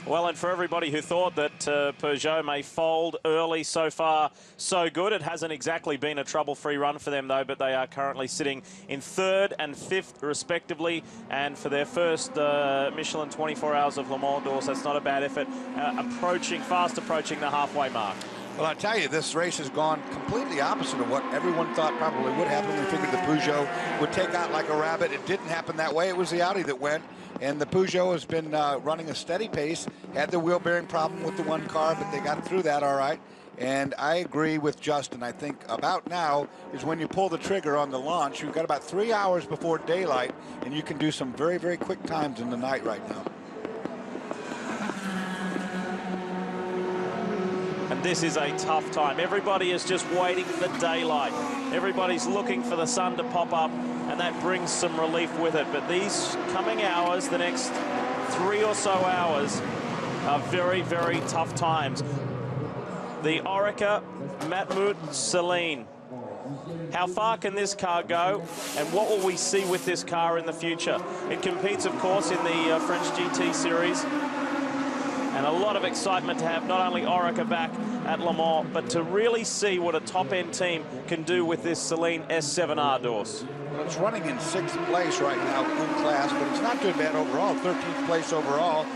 Well, and for everybody who thought that Peugeot may fold early, so far so good. It hasn't exactly been a trouble-free run for them, though, but they are currently sitting in 3rd and 5th, respectively. And for their first Michelin 24 Hours of Le Mans doors, that's not a bad effort, fast approaching the halfway mark. Well, I tell you, this race has gone completely opposite of what everyone thought probably would happen. We figured the Peugeot would take out like a rabbit. It didn't happen that way. It was the Audi that went. And the Peugeot has been running a steady pace, had the wheel bearing problem with the one car, but they got through that all right. And I agree with Justin. I think about now is when you pull the trigger on the launch. You've got about 3 hours before daylight, and you can do some very, very quick times in the night right now. And this is a tough time. Everybody is just waiting for daylight. Everybody's looking for the sun to pop up, and that brings some relief with it. But these coming hours, the next 3 or so hours, are very, very tough times. The Oreca Matmut Celine. How far can this car go, and what will we see with this car in the future? It competes, of course, in the French GT Series. And a lot of excitement to have not only Oreca back at Le Mans, but to really see what a top-end team can do with this Celine S7R doors. Well, it's running in 6th place right now in class, but it's not doing bad overall. 13th place overall.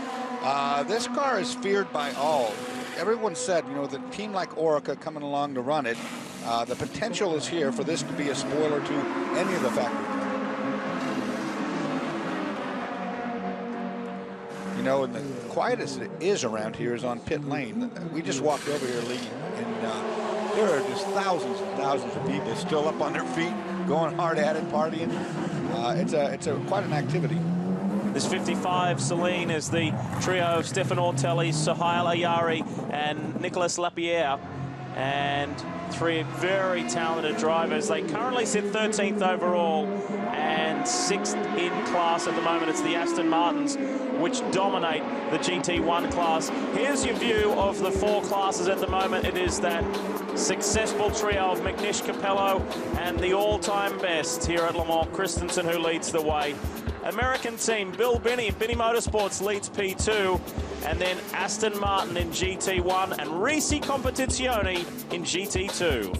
This car is feared by all. Everyone said, you know, the team like Oreca coming along to run it, the potential is here for this to be a spoiler to any of the factory. You know, and the quietest it is around here is on pit lane. We just walked over here, Leigh, and there are just thousands and thousands of people still up on their feet, going hard at it, partying. it's quite an activity. This 55, Celine, is the trio of Stefan Ortelli, Sohail Ayari, and Nicolas Lapierre. And three very talented drivers. They currently sit 13th overall and 6th in class at the moment. It's the Aston Martins which dominate the GT1 class. Here's your view of the 4 classes at the moment. It is that successful trio of McNish, Capello, and the all-time best here at Le Mans, Kristensen, who leads the way. American team, Bill Binney Motorsports leads P2, and then Aston Martin in GT1 and Risi Competizione in GT2.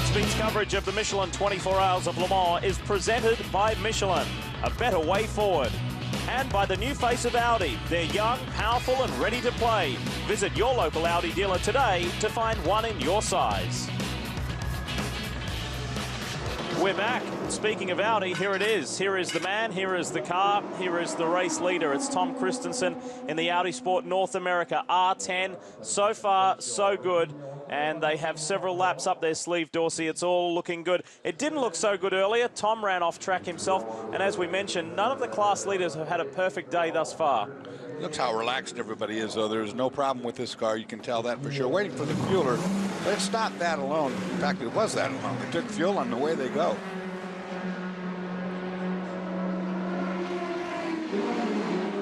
Speed's coverage of the Michelin 24 Hours of Le Mans is presented by Michelin, a better way forward. And by the new face of Audi. They're young, powerful, and ready to play. Visit your local Audi dealer today to find one in your size. We're back. Speaking of Audi, here it is. Here is the man, here is the car, here is the race leader. It's Tom Kristensen in the Audi Sport North America R10. So far, so good. And they have several laps up their sleeve, Dorsey. It's all looking good. It didn't look so good earlier. Tom ran off track himself. And as we mentioned, none of the class leaders have had a perfect day thus far. Looks how relaxed everybody is, though. There's no problem with this car. You can tell that for sure. Waiting for the fueler. But it's not that alone. In fact, it was that alone. They took fuel and away they go.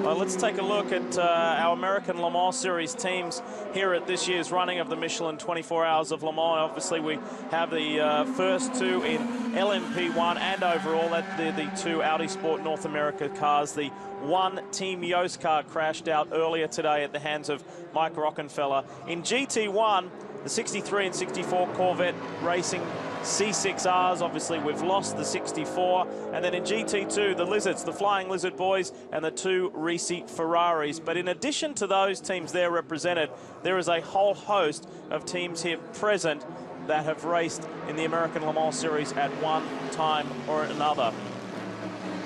Well, let's take a look at our American Le Mans Series teams here at this year's running of the Michelin 24 Hours of Le Mans. Obviously, we have the first two in LMP1 and overall. They're the two Audi Sport North America cars. The one Team Yost car crashed out earlier today at the hands of Mike Rockenfeller. In GT1, the 63 and 64 Corvette Racing C6Rs, obviously we've lost the 64, and then in GT2 the Lizards, the Flying Lizard boys, and the two Risi Ferraris. But in addition to those teams there represented, there is a whole host of teams here present that have raced in the American Le Mans Series at one time or another.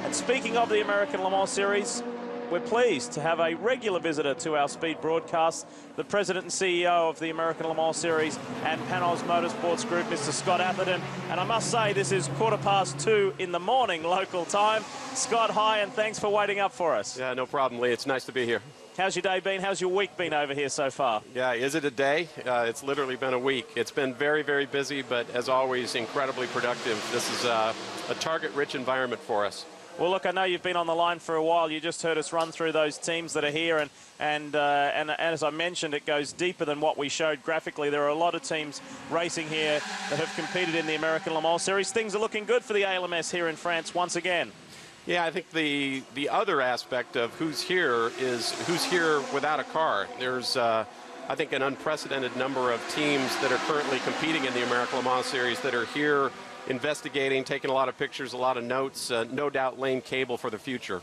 And speaking of the American Le Mans Series, we're pleased to have a regular visitor to our speed broadcast, the president and CEO of the American Le Mans Series and Panos Motorsports Group, Mr. Scott Atherton. And I must say, this is 2:15 in the morning local time. Scott, hi, and thanks for waiting up for us. Yeah, no problem, Lee. It's nice to be here. How's your day been? How's your week been over here so far? Yeah, is it a day? It's literally been a week. It's been very, very busy, but as always, incredibly productive. This is a target-rich environment for us. Well, look, I know you've been on the line for a while. You just heard us run through those teams that are here, and as I mentioned, it goes deeper than what we showed graphically. There are a lot of teams racing here that have competed in the American Le Mans Series. Things are looking good for the ALMS here in France once again. Yeah, I think the other aspect of who's here is who's here without a car. There's, I think, an unprecedented number of teams that are currently competing in the American Le Mans Series that are here investigating, taking a lot of pictures, a lot of notes, no doubt laying cable for the future.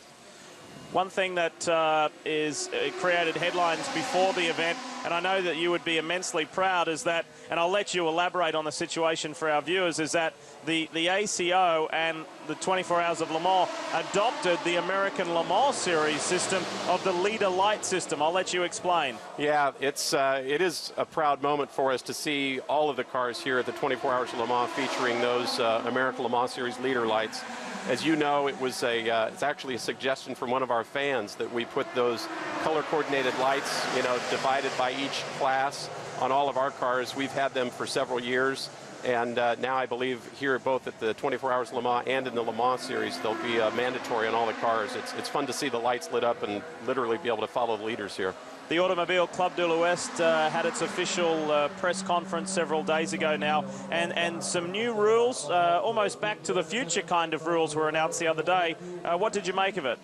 One thing that is created headlines before the event, and I know that you would be immensely proud, is that, and I'll let you elaborate on the situation for our viewers, is that the ACO and the 24 Hours of Le Mans adopted the American Le Mans Series system of the leader light system. I'll let you explain. Yeah, it is a proud moment for us to see all of the cars here at the 24 Hours of Le Mans featuring those American Le Mans Series leader lights. As you know, it's actually a suggestion from one of our fans that we put those color-coordinated lights, divided by each class on all of our cars. We've had them for several years, and now I believe here both at the 24 Hours Le Mans and in the Le Mans Series, they'll be mandatory on all the cars. It's fun to see the lights lit up and literally be able to follow the leaders here. The Automobile Club de l'Ouest had its official press conference several days ago now, and some new rules, almost back to the future kind of rules, were announced the other day. What did you make of it?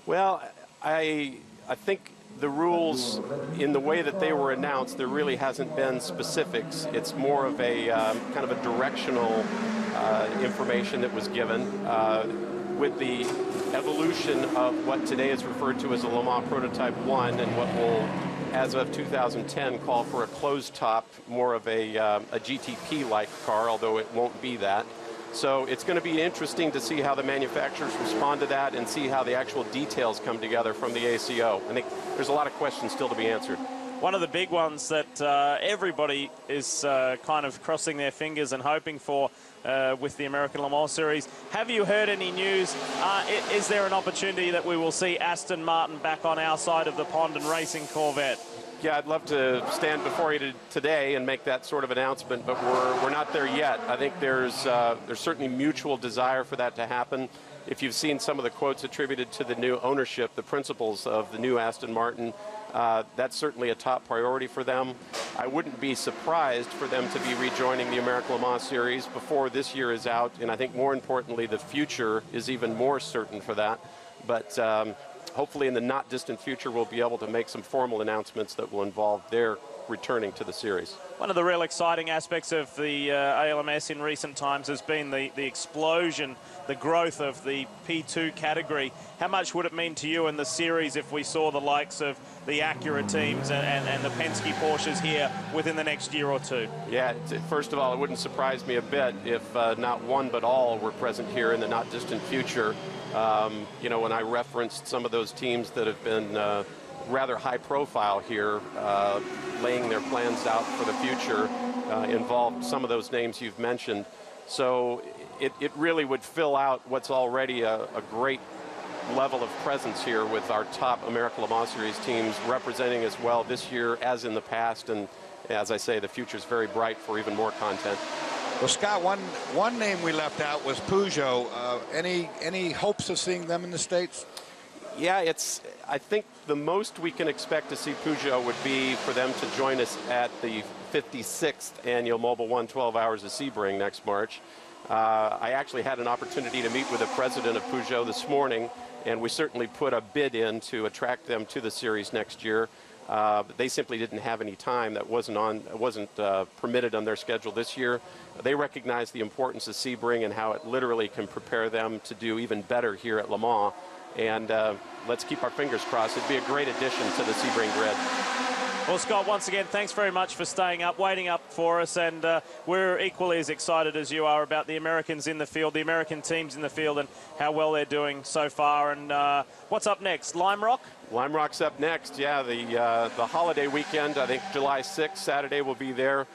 Well, I think the rules, in the way that they were announced, there really hasn't been specifics. It's more of a kind of a directional information that was given with the evolution of what today is referred to as a Le Mans Prototype 1 and what will, as of 2010, call for a closed top, more of a GTP-like car, although it won't be that. So it's going to be interesting to see how the manufacturers respond to that and see how the actual details come together from the ACO. I think there's a lot of questions still to be answered. one of the big ones that everybody is kind of crossing their fingers and hoping for with the American Le Mans Series. Have you heard any news? Is there an opportunity that we will see Aston Martin back on our side of the pond and racing Corvette? Yeah, I'd love to stand before you today and make that sort of announcement, but we're not there yet. I think there's certainly mutual desire for that to happen. If you've seen some of the quotes attributed to the new ownership, the principles of the new Aston Martin, that's certainly a top priority for them. I wouldn't be surprised for them to be rejoining the American Le Mans Series before this year is out, and I think more importantly, the future is even more certain for that. But hopefully in the not distant future, we'll be able to make some formal announcements that will involve their returning to the series. One of the real exciting aspects of the ALMS in recent times has been the explosion, the growth of the P2 category. How much would it mean to you in the series if we saw the likes of the Acura teams and the Penske Porsches here within the next year or two? Yeah, first of all, it wouldn't surprise me a bit if not one but all were present here in the not distant future. You know, when I referenced some of those teams that have been rather high profile here, laying their plans out for the future, involved some of those names you've mentioned. So it really would fill out what's already a great level of presence here with our top American Le Mans Series teams representing as well this year as in the past. And as I say, the future is very bright for even more content. Well, Scott, one name we left out was Peugeot. Any hopes of seeing them in the States? Yeah, I think the most we can expect to see Peugeot would be for them to join us at the 56th annual Mobile One 12 Hours of Sebring next March. I actually had an opportunity to meet with the president of Peugeot this morning, and we certainly put a bid in to attract them to the series next year. But they simply didn't have any time. That wasn't permitted on their schedule this year. They recognize the importance of Sebring and how it literally can prepare them to do even better here at Le Mans. And let's keep our fingers crossed. It'd be a great addition to the Sebring grid. Well, Scott, once again, thanks very much for staying up, waiting up for us, and we're equally as excited as you are about the Americans in the field, the American teams in the field, and how well they're doing so far. And what's up next? Lime Rock? Lime Rock's up next, yeah, the holiday weekend. I think July 6th, Saturday, will be there.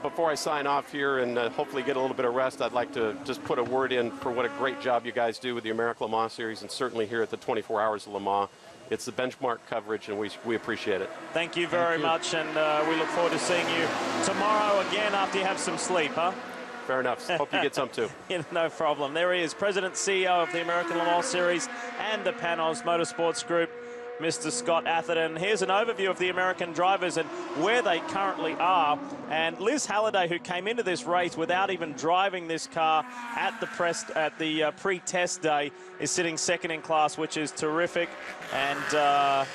Before I sign off here and hopefully get a little bit of rest, I'd like to just put a word in for what a great job you guys do with the American Le Mans Series, and certainly here at the 24 Hours of Le Mans. It's the benchmark coverage, and we appreciate it. Thank you very much, and we look forward to seeing you tomorrow again after you have some sleep, huh? Fair enough. Hope you get some too. Yeah, no problem. There he is, President CEO of the American Le Mans Series and the Panos Motorsports Group, Mr. Scott Atherton. Here's an overview of the American drivers and where they currently are. And Liz Halliday, who came into this race without even driving this car at the pre-test day, is sitting second in class, which is terrific. And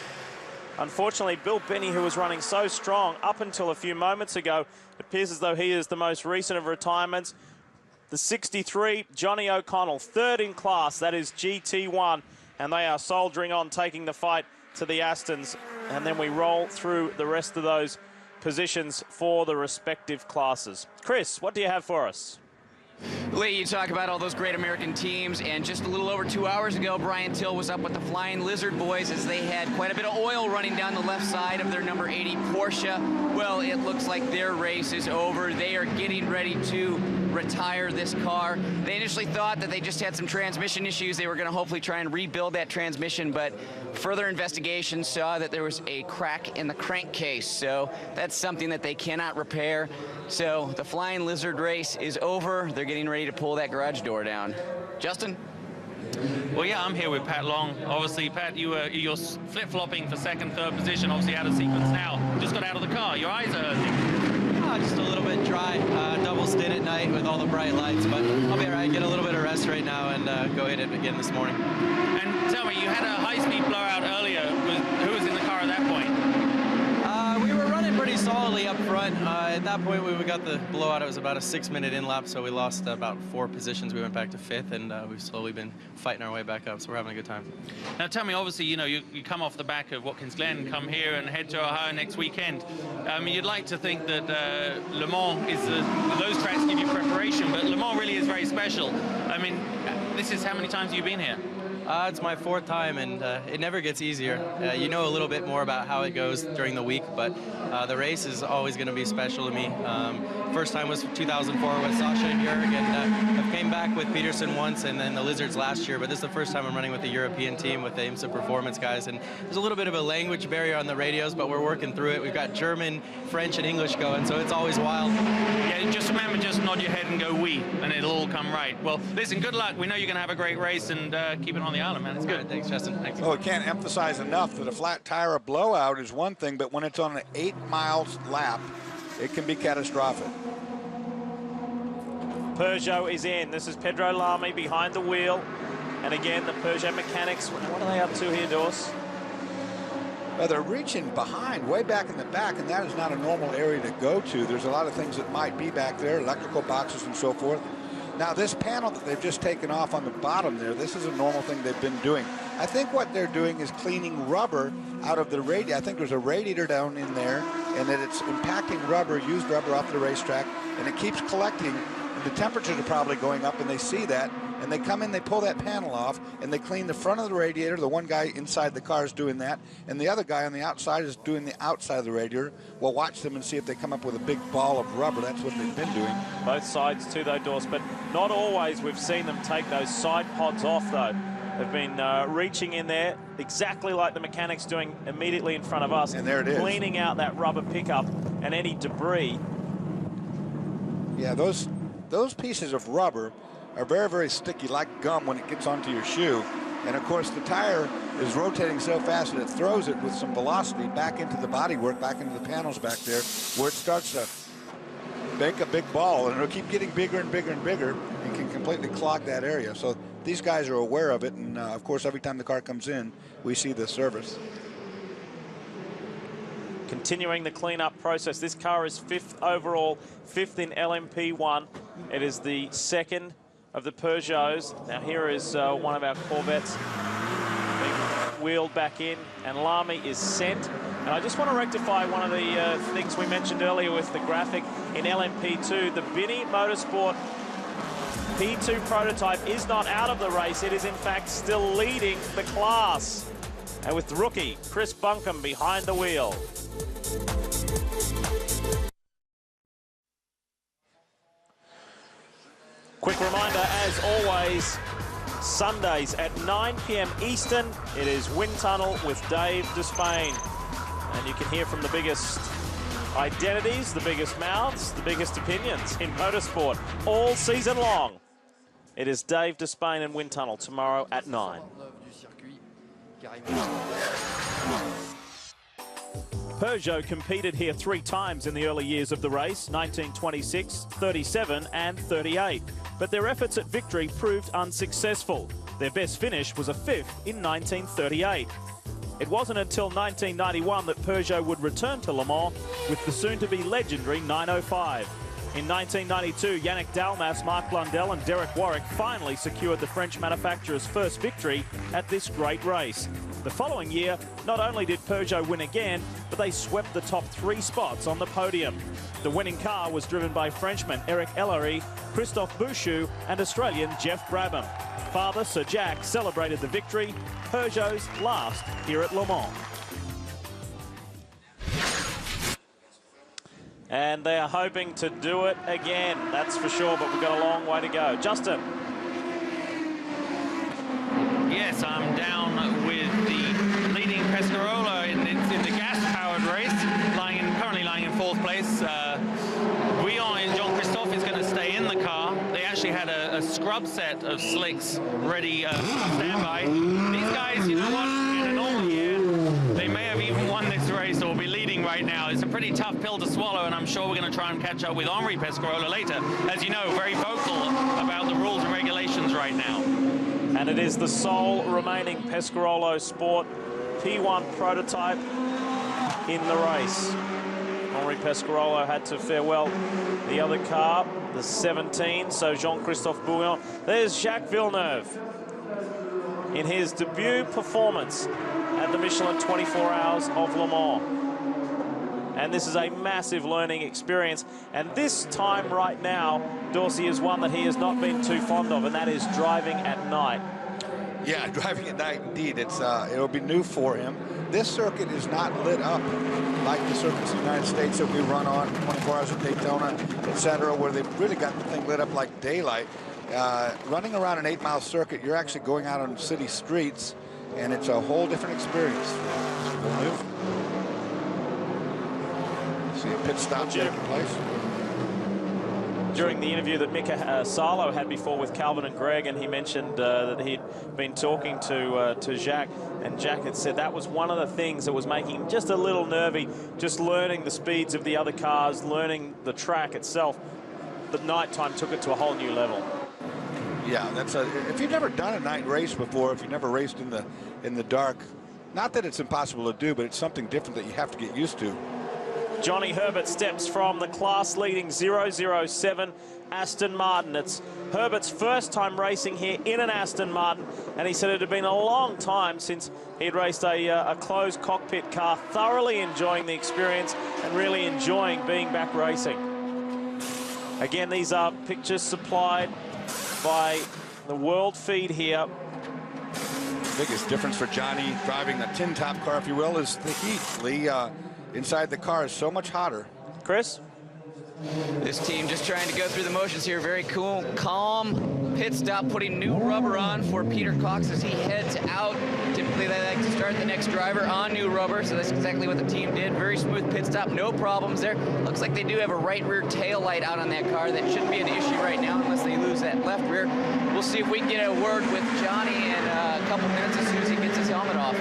unfortunately, Bill Benny, who was running so strong up until a few moments ago, it appears as though he is the most recent of retirements. The 63, Johnny O'Connell, third in class. That is GT1. And they are soldiering on, taking the fight to the Astons. And then we roll through the rest of those positions for the respective classes. Chris, what do you have for us? Leigh, you talk about all those great American teams, and just a little over 2 hours ago, Brian Till was up with the Flying Lizard boys as they had quite a bit of oil running down the left side of their number 80 Porsche. Well, it looks like their race is over. They are getting ready to retire this car. They initially thought that they just had some transmission issues. They were going to hopefully try and rebuild that transmission, but further investigation saw that there was a crack in the crankcase. So that's something that they cannot repair. So the Flying Lizard race is over. They're getting ready to pull that garage door down. Justin? Well, yeah, I'm here with Pat Long. Obviously, Pat, you're flip-flopping for second, third position, obviously out of sequence now. Just got out of the car. Your eyes are hurting. Just a little bit dry. Double stint at night with all the bright lights, but I'll be all right. Get a little bit of rest right now and go hit it again this morning. And tell me, you had a high-speed blowout earlier. Who was in the car at that point? We were running pretty solidly up front. At that point, we got the blowout. It was about a 6-minute in lap, so we lost about 4 positions. We went back to 5th, and we've slowly been fighting our way back up, so we're having a good time. Now, tell me, obviously, you know, you come off the back of Watkins Glen, come here and head to Ohio next weekend. You'd like to think that Le Mans is those tracks give you preparation, but Le Mans really is very special. I mean, this is how many times you've been here? It's my 4th time, and it never gets easier. You know a little bit more about how it goes during the week, but the race is always going to be special to me. First time was 2004 with Sasha and Jörg, and I came back with Peterson once and then the Lizards last year, but this is the first time I'm running with the European team with the IMSA Performance guys, and there's a little bit of a language barrier on the radios, but we're working through it. We've got German, French, and English going, so it's always wild. Yeah, just remember, just nod your head and go "we," and it'll all come right. Well, listen, good luck. We know you're going to have a great race, and keep it on the island, man. It's good. Right, thanks, Justin. Thanks. Oh, I can't emphasize enough that a flat tire blowout is one thing, but when it's on an 8-mile lap, it can be catastrophic. Peugeot is in. This is Pedro Lamy behind the wheel. And again, the Peugeot mechanics, what are they up to here, Dors? Well, they're reaching behind, way back in the back, and that is not a normal area to go to. There's a lot of things that might be back there, electrical boxes and so forth. Now, this panel that they've just taken off on the bottom there, this is a normal thing they've been doing. I think what they're doing is cleaning rubber out of the radiator. I think there's a radiator down in there, and that it's impacting rubber, used rubber off the racetrack, and it keeps collecting. And the temperatures are probably going up, and they see that, and they come in, they pull that panel off, and they clean the front of the radiator. The one guy inside the car is doing that, and the other guy on the outside is doing the outside of the radiator. We'll watch them and see if they come up with a big ball of rubber. That's what they've been doing. Both sides too, though, Dors, but not always. We've seen them take those side pods off, though. They've been reaching in there, exactly like the mechanics doing immediately in front of us. And there it is. Cleaning out that rubber pickup and any debris. Yeah, those pieces of rubber are very, very sticky, like gum when it gets onto your shoe. And of course, the tire is rotating so fast that it throws it with some velocity back into the bodywork, back into the panels back there, where it starts to make a big ball, and it'll keep getting bigger and bigger and bigger, and can completely clog that area. So these guys are aware of it, and of course, every time the car comes in, we see the service. Continuing the cleanup process. This car is 5th overall, 5th in LMP1. It is the 2nd of the Peugeots. Now here is one of our Corvettes being wheeled back in, and Lamy is sent. And I just want to rectify one of the things we mentioned earlier with the graphic in LMP2. The Binny Motorsport P2 prototype is not out of the race. It is in fact still leading the class. And with rookie Chris Buncombe behind the wheel. Quick reminder, as always, Sundays at 9 p.m. Eastern, it is Wind Tunnel with Dave Despain. And you can hear from the biggest identities, the biggest mouths, the biggest opinions in motorsport all season long. It is Dave Despain and Wind Tunnel tomorrow at 9. Peugeot competed here 3 times in the early years of the race, 1926, 37 and 38. But their efforts at victory proved unsuccessful. Their best finish was a 5th in 1938. It wasn't until 1991 that Peugeot would return to Le Mans with the soon-to-be legendary 905. In 1992, Yannick Dalmas, Marc Blundell and Derek Warwick finally secured the French manufacturer's first victory at this great race. The following year, not only did Peugeot win again, but they swept the top 3 spots on the podium. The winning car was driven by Frenchman Eric Ellery, Christophe Bouchou and Australian Jeff Brabham. Father Sir Jack celebrated the victory, Peugeot's last here at Le Mans. And they are hoping to do it again, that's for sure, but we've got a long way to go. Justin. Yes, I'm down with the leading Pescarolo in the gas-powered race, currently lying in 4th place. Guillaume and Jean-Christophe is going to stay in the car. They actually had a scrub set of slicks ready for standby. These guys, you know what, in a normal year, they may have even won this race or be leading right now. It's a pretty tough pill to swallow, and I'm sure we're going to try and catch up with Henri Pescarolo later. As you know, very vocal about the rules and regulations right now. And it is the sole remaining Pescarolo Sport P1 prototype in the race. Henri Pescarolo had to farewell the other car, the 17, so Jean-Christophe Bouillon. There's Jacques Villeneuve in his debut performance at the Michelin 24 Hours of Le Mans. And this is a massive learning experience. And this time right now, Dorsey is one that he has not been too fond of, and that is driving at night. Yeah, driving at night, indeed. It'll be new for him. This circuit is not lit up like the circuits in the United States that we run on 24 Hours at Daytona, etc., where they've really got the thing lit up like daylight. Running around an 8-mile circuit, you're actually going out on city streets, and it's a whole different experience. See a pit stop taking place. During the interview that Mika Salo had before with Calvin and Greg, and he mentioned that he'd been talking to Jacques, and Jacques had said that was one of the things that was making him just a little nervy, just learning the speeds of the other cars, learning the track itself. But nighttime took it to a whole new level. Yeah, if you've never done a night race before, if you've never raced in the dark, not that it's impossible to do, but it's something different that you have to get used to. Johnny Herbert steps from the class-leading 007 Aston Martin. It's Herbert's first time racing here in an Aston Martin, and he said it had been a long time since he'd raced a closed cockpit car, thoroughly enjoying the experience and really enjoying being back racing. Again, these are pictures supplied by the World Feed here. Biggest difference for Johnny driving a tin-top car, if you will, is the heat. Leigh, inside the car is so much hotter. Chris? This team just trying to go through the motions here. Very cool, calm pit stop, putting new rubber on for Peter Cox as he heads out. Typically they like to start the next driver on new rubber, so that's exactly what the team did. Very smooth pit stop, no problems there. Looks like they do have a right rear tail light out on that car. That shouldn't be an issue right now unless they lose that left rear. We'll see if we can get a word with Johnny in a couple minutes as soon as he gets his helmet off.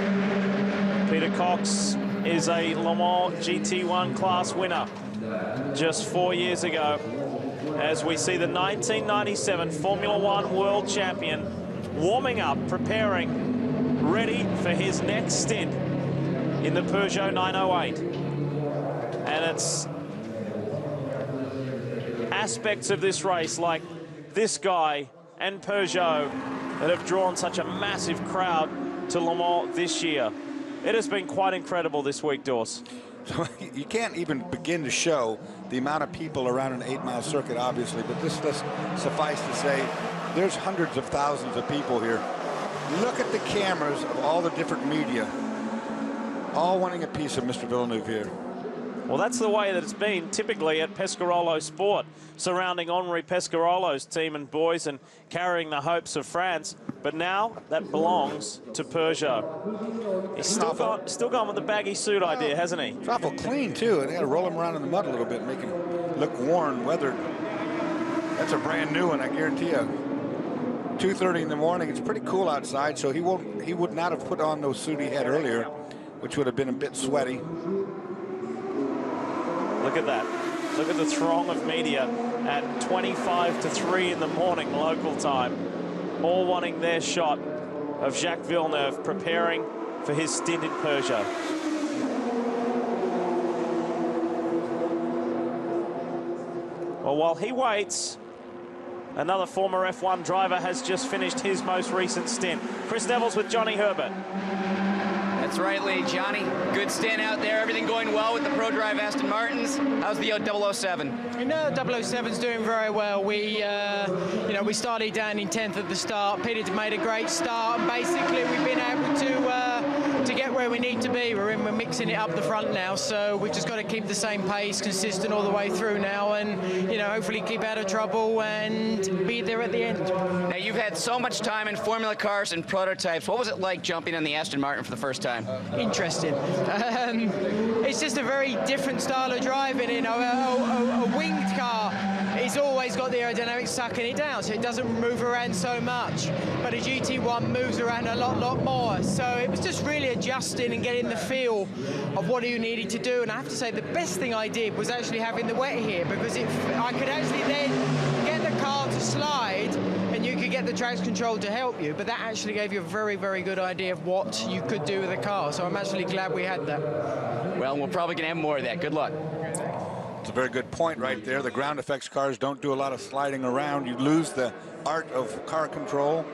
Peter Cox is a Le Mans GT1 class winner just 4 years ago, as we see the 1997 Formula One world champion warming up, preparing, ready for his next stint in the Peugeot 908. And it's aspects of this race like this guy and Peugeot that have drawn such a massive crowd to Le Mans this year. It has been quite incredible this week, Dors. So you can't even begin to show the amount of people around an 8-mile circuit, obviously, but this does suffice to say there's hundreds of thousands of people here. Look at the cameras of all the different media, all wanting a piece of Mr. Villeneuve here. Well, that's the way that it's been typically at Pescarolo Sport, surrounding Henri Pescarolo's team and boys and carrying the hopes of France. But now that belongs to Peugeot. He's still gone with the baggy suit idea, hasn't he? It's awful clean, too. They got to roll him around in the mud a little bit, make him look worn, weathered. That's a brand new one, I guarantee you. 2:30 in the morning. It's pretty cool outside, so he would not have put on those suit he had earlier, which would have been a bit sweaty. Look at that. Look at the throng of media at 25 to 3 in the morning local time, all wanting their shot of Jacques Villeneuve preparing for his stint in Peugeot. Well, while he waits, another former F1 driver has just finished his most recent stint. Chris Neville's with Johnny Herbert. That's right, Leigh. Johnny, good stint out there. Everything going well with the Pro Drive Aston Martins. How's the 007? You know, 007's doing very well. We started down in 10th at the start. Peter made a great start, and basically we've been able to get where we need to be. We're mixing it up the front now, so we've just got to keep the same pace, consistent all the way through now, and hopefully keep out of trouble and be there at the end. Now, you've had so much time in Formula cars and prototypes. What was it like jumping on the Aston Martin for the first time? Interesting. It's just a very different style of driving. A winged car, it's always got the aerodynamics sucking it down, so it doesn't move around so much. But a GT1 moves around a lot more. So it was just really adjusting and getting the feel of what you needed to do. And I have to say, the best thing I did was actually having the wet here, because I could actually then get the car to slide, and you could get the traction control to help you, but that actually gave you a very, very good idea of what you could do with the car. So I'm actually glad we had that. Well, we're probably going to have more of that. Good luck. It's a very good point right there. The ground effects cars don't do a lot of sliding around. You lose the art of car control.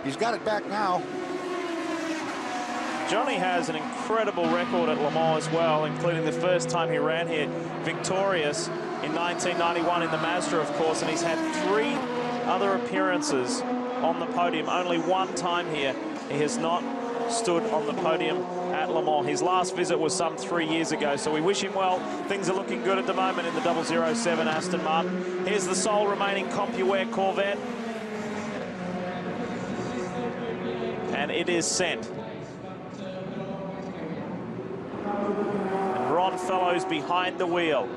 He's got it back now. Johnny has an incredible record at Le Mans as well, including the first time he ran here victorious in 1991 in the Mazda, of course, and he's had 3 other appearances on the podium. Only one time here he has not stood on the podium at Le Mans. His last visit was some 3 years ago, so we wish him well. Things are looking good at the moment in the 007 Aston Martin. Here's the sole remaining CompuWare Corvette. And it is sent. And Ron Fellows behind the wheel.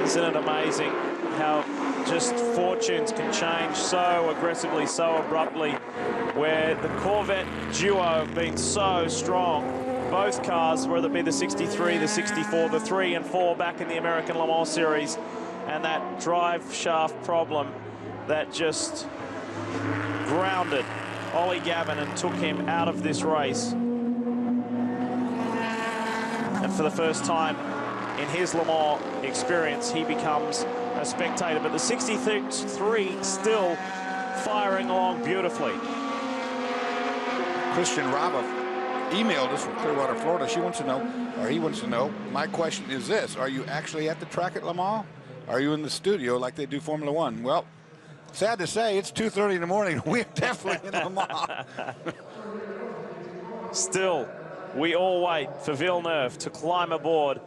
Isn't it amazing how just fortunes can change so aggressively, so abruptly, where the Corvette duo have been so strong. Both cars, whether it be the 63, the 64, the 3 and 4 back in the American Le Mans Series, and that drive shaft problem that just grounded Ollie Gavin and took him out of this race. And for the first time in his Le Mans experience, he becomes a spectator. But the 63 still firing along beautifully. Christian Rava emailed us from Clearwater, Florida. She wants to know, or he wants to know, my question is this: are you actually at the track at Le Mans? Are you in the studio like they do Formula One? Well, sad to say, it's 2:30 in the morning. We're definitely in Le Mans. Still, we all wait for Villeneuve to climb aboard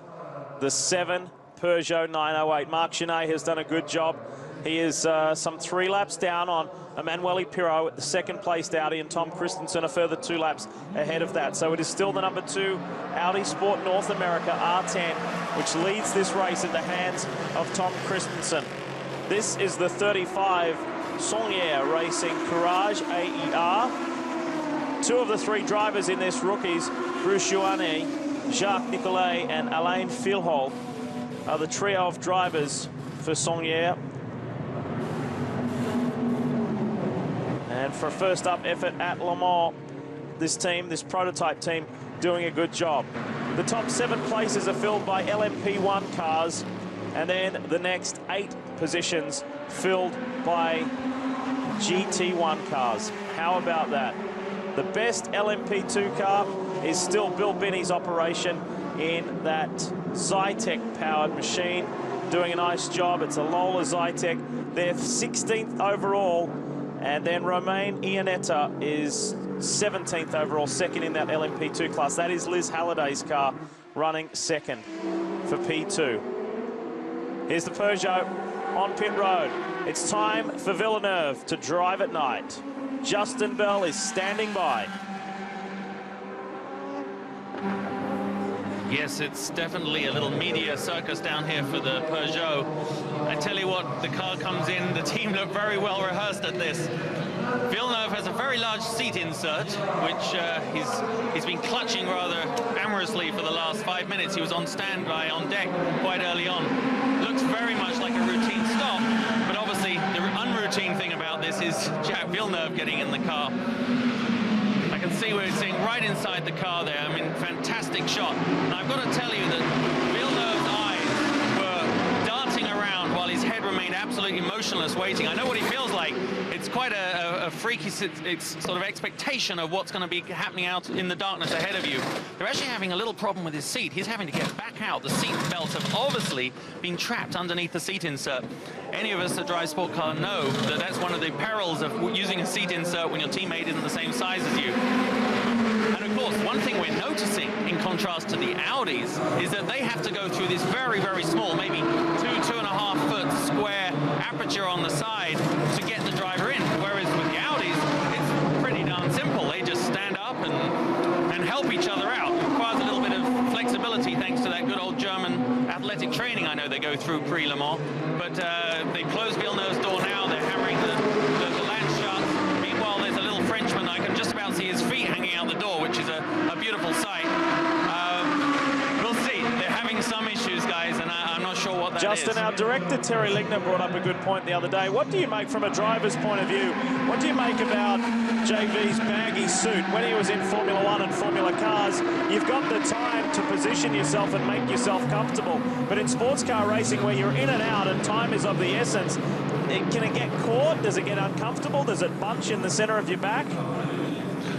the 7 Peugeot 908. Marc Genet has done a good job. He is some 3 laps down on Emanuele Pirro at the second-placed Audi, and Tom Kristensen a further 2 laps ahead of that. So it is still the number 2 Audi Sport North America R10, which leads this race at the hands of Tom Kristensen. This is the 35 Saunier Racing Courage AER. 2 of the 3 drivers in this, rookies, Bruce Johannes, Jacques Nicolet and Alain Philhol, are the trio of drivers for Saunier. And for a first up effort at Le Mans, this team, this prototype team, doing a good job. The top 7 places are filled by LMP1 cars, and then the next 8 positions filled by GT1 cars. How about that? The best LMP2 car is still Bill Binney's operation in that Zytec-powered machine, doing a nice job. It's a Lola Zytec. They're 16th overall, and then Romain Iannetta is 17th overall, second in that LMP2 class. That is Liz Halliday's car running second for P2. Here's the Peugeot on pit road. It's time for Villeneuve to drive at night. Justin Bell is standing by. Yes, it's definitely a little media circus down here for the Peugeot. I tell you what, the car comes in, the team look very well rehearsed at this. Villeneuve has a very large seat insert, which he's been clutching rather amorously for the last 5 minutes. He was on standby on deck quite early on. Looks very much like a routine stop, but obviously the unroutine thing about this is Jacques Villeneuve getting in the car. I can see we're sitting right inside the car there. I mean, fantastic shot. And I've got to tell you that Villeneuve's eyes were darting around while his head remained absolutely motionless, waiting. I know what he feels like. It's quite a freaky sort of expectation of what's going to be happening out in the darkness ahead of you. They're actually having a little problem with his seat. He's having to get back out. The seat belts have obviously been trapped underneath the seat insert. Any of us that drive sport car know that that's one of the perils of using a seat insert when your teammate isn't the same size as you. And of course, one thing we're noticing in contrast to the Audis is that they have to go through this very, very small, maybe 2.5 foot square aperture on the side to get the driver in. Whereas with the Audis, it's pretty darn simple. They just stand up and help each other out. It requires a little bit of flexibility thanks to that good old German athletic training I know they go through pre-Le Mans. But they close Villeneuve's door now. They're hammering the latch shut. Meanwhile, there's a little Frenchman. I can just about see his feet hanging out the door, which is a beautiful sight. We'll see. They're having some issues, guys, and I'm not sure what that Justin, is. our director, Terry Ligner, brought up a good point the other day. What do you make from a driver's point of view? What do you make about JV's baggy suit? When he was in Formula One and Formula Cars, you've got the time to position yourself and make yourself comfortable. But in sports car racing, where you're in and out and time is of the essence, can it get caught? Does it get uncomfortable? Does it bunch in the center of your back?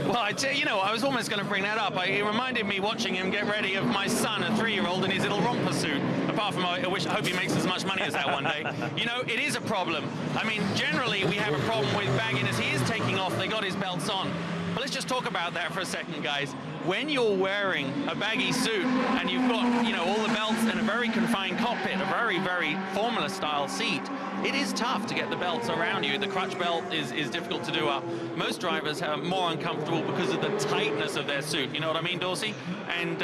Well, I was almost going to bring that up. It reminded me watching him get ready of my son, a 3-year-old, in his little romper suit. Apart from, I hope he makes as much money as that one day. It is a problem. I mean, generally we have a problem with bagginess. He is taking off. They got his belts on. But let's just talk about that for a second, guys. When you're wearing a baggy suit and you've got, all the belts in a very confined cockpit, a very, very Formula-style seat, it is tough to get the belts around you. The crutch belt is difficult to do up. Most drivers are more uncomfortable because of the tightness of their suit. You know what I mean, Dorsey? And,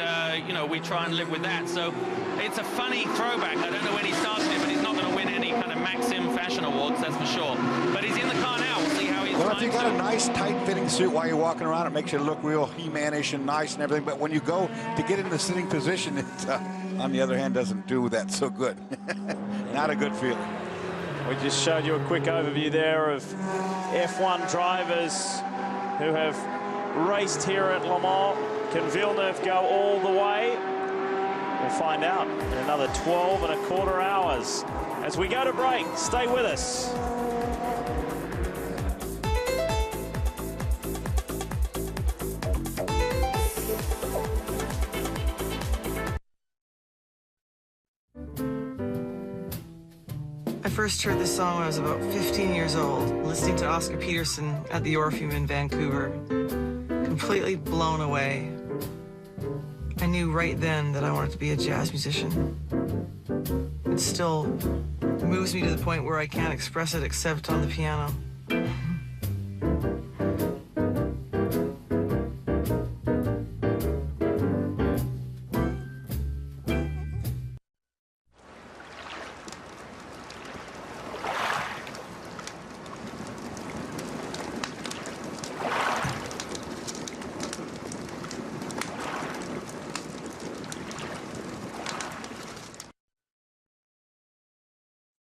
we try and live with that. So it's a funny throwback. I don't know when he started it, but he's not going to win any kind of Maxim Fashion Awards, that's for sure. But he's in the car now. We'll see how he's Well, if you got a nice, tight-fitting suit while you're walking around, it makes you look real He-Man-ish and nice and everything. But when you go to get in the sitting position, it, on the other hand, doesn't do that so good. Not a good feeling. We just showed you a quick overview there of F1 drivers who have raced here at Le Mans. Can Villeneuve go all the way? We'll find out in another 12.25 hours. As we go to break, stay with us. I first heard this song when I was about 15 years old, listening to Oscar Peterson at the Orpheum in Vancouver. Completely blown away. I knew right then that I wanted to be a jazz musician. It still moves me to the point where I can't express it except on the piano.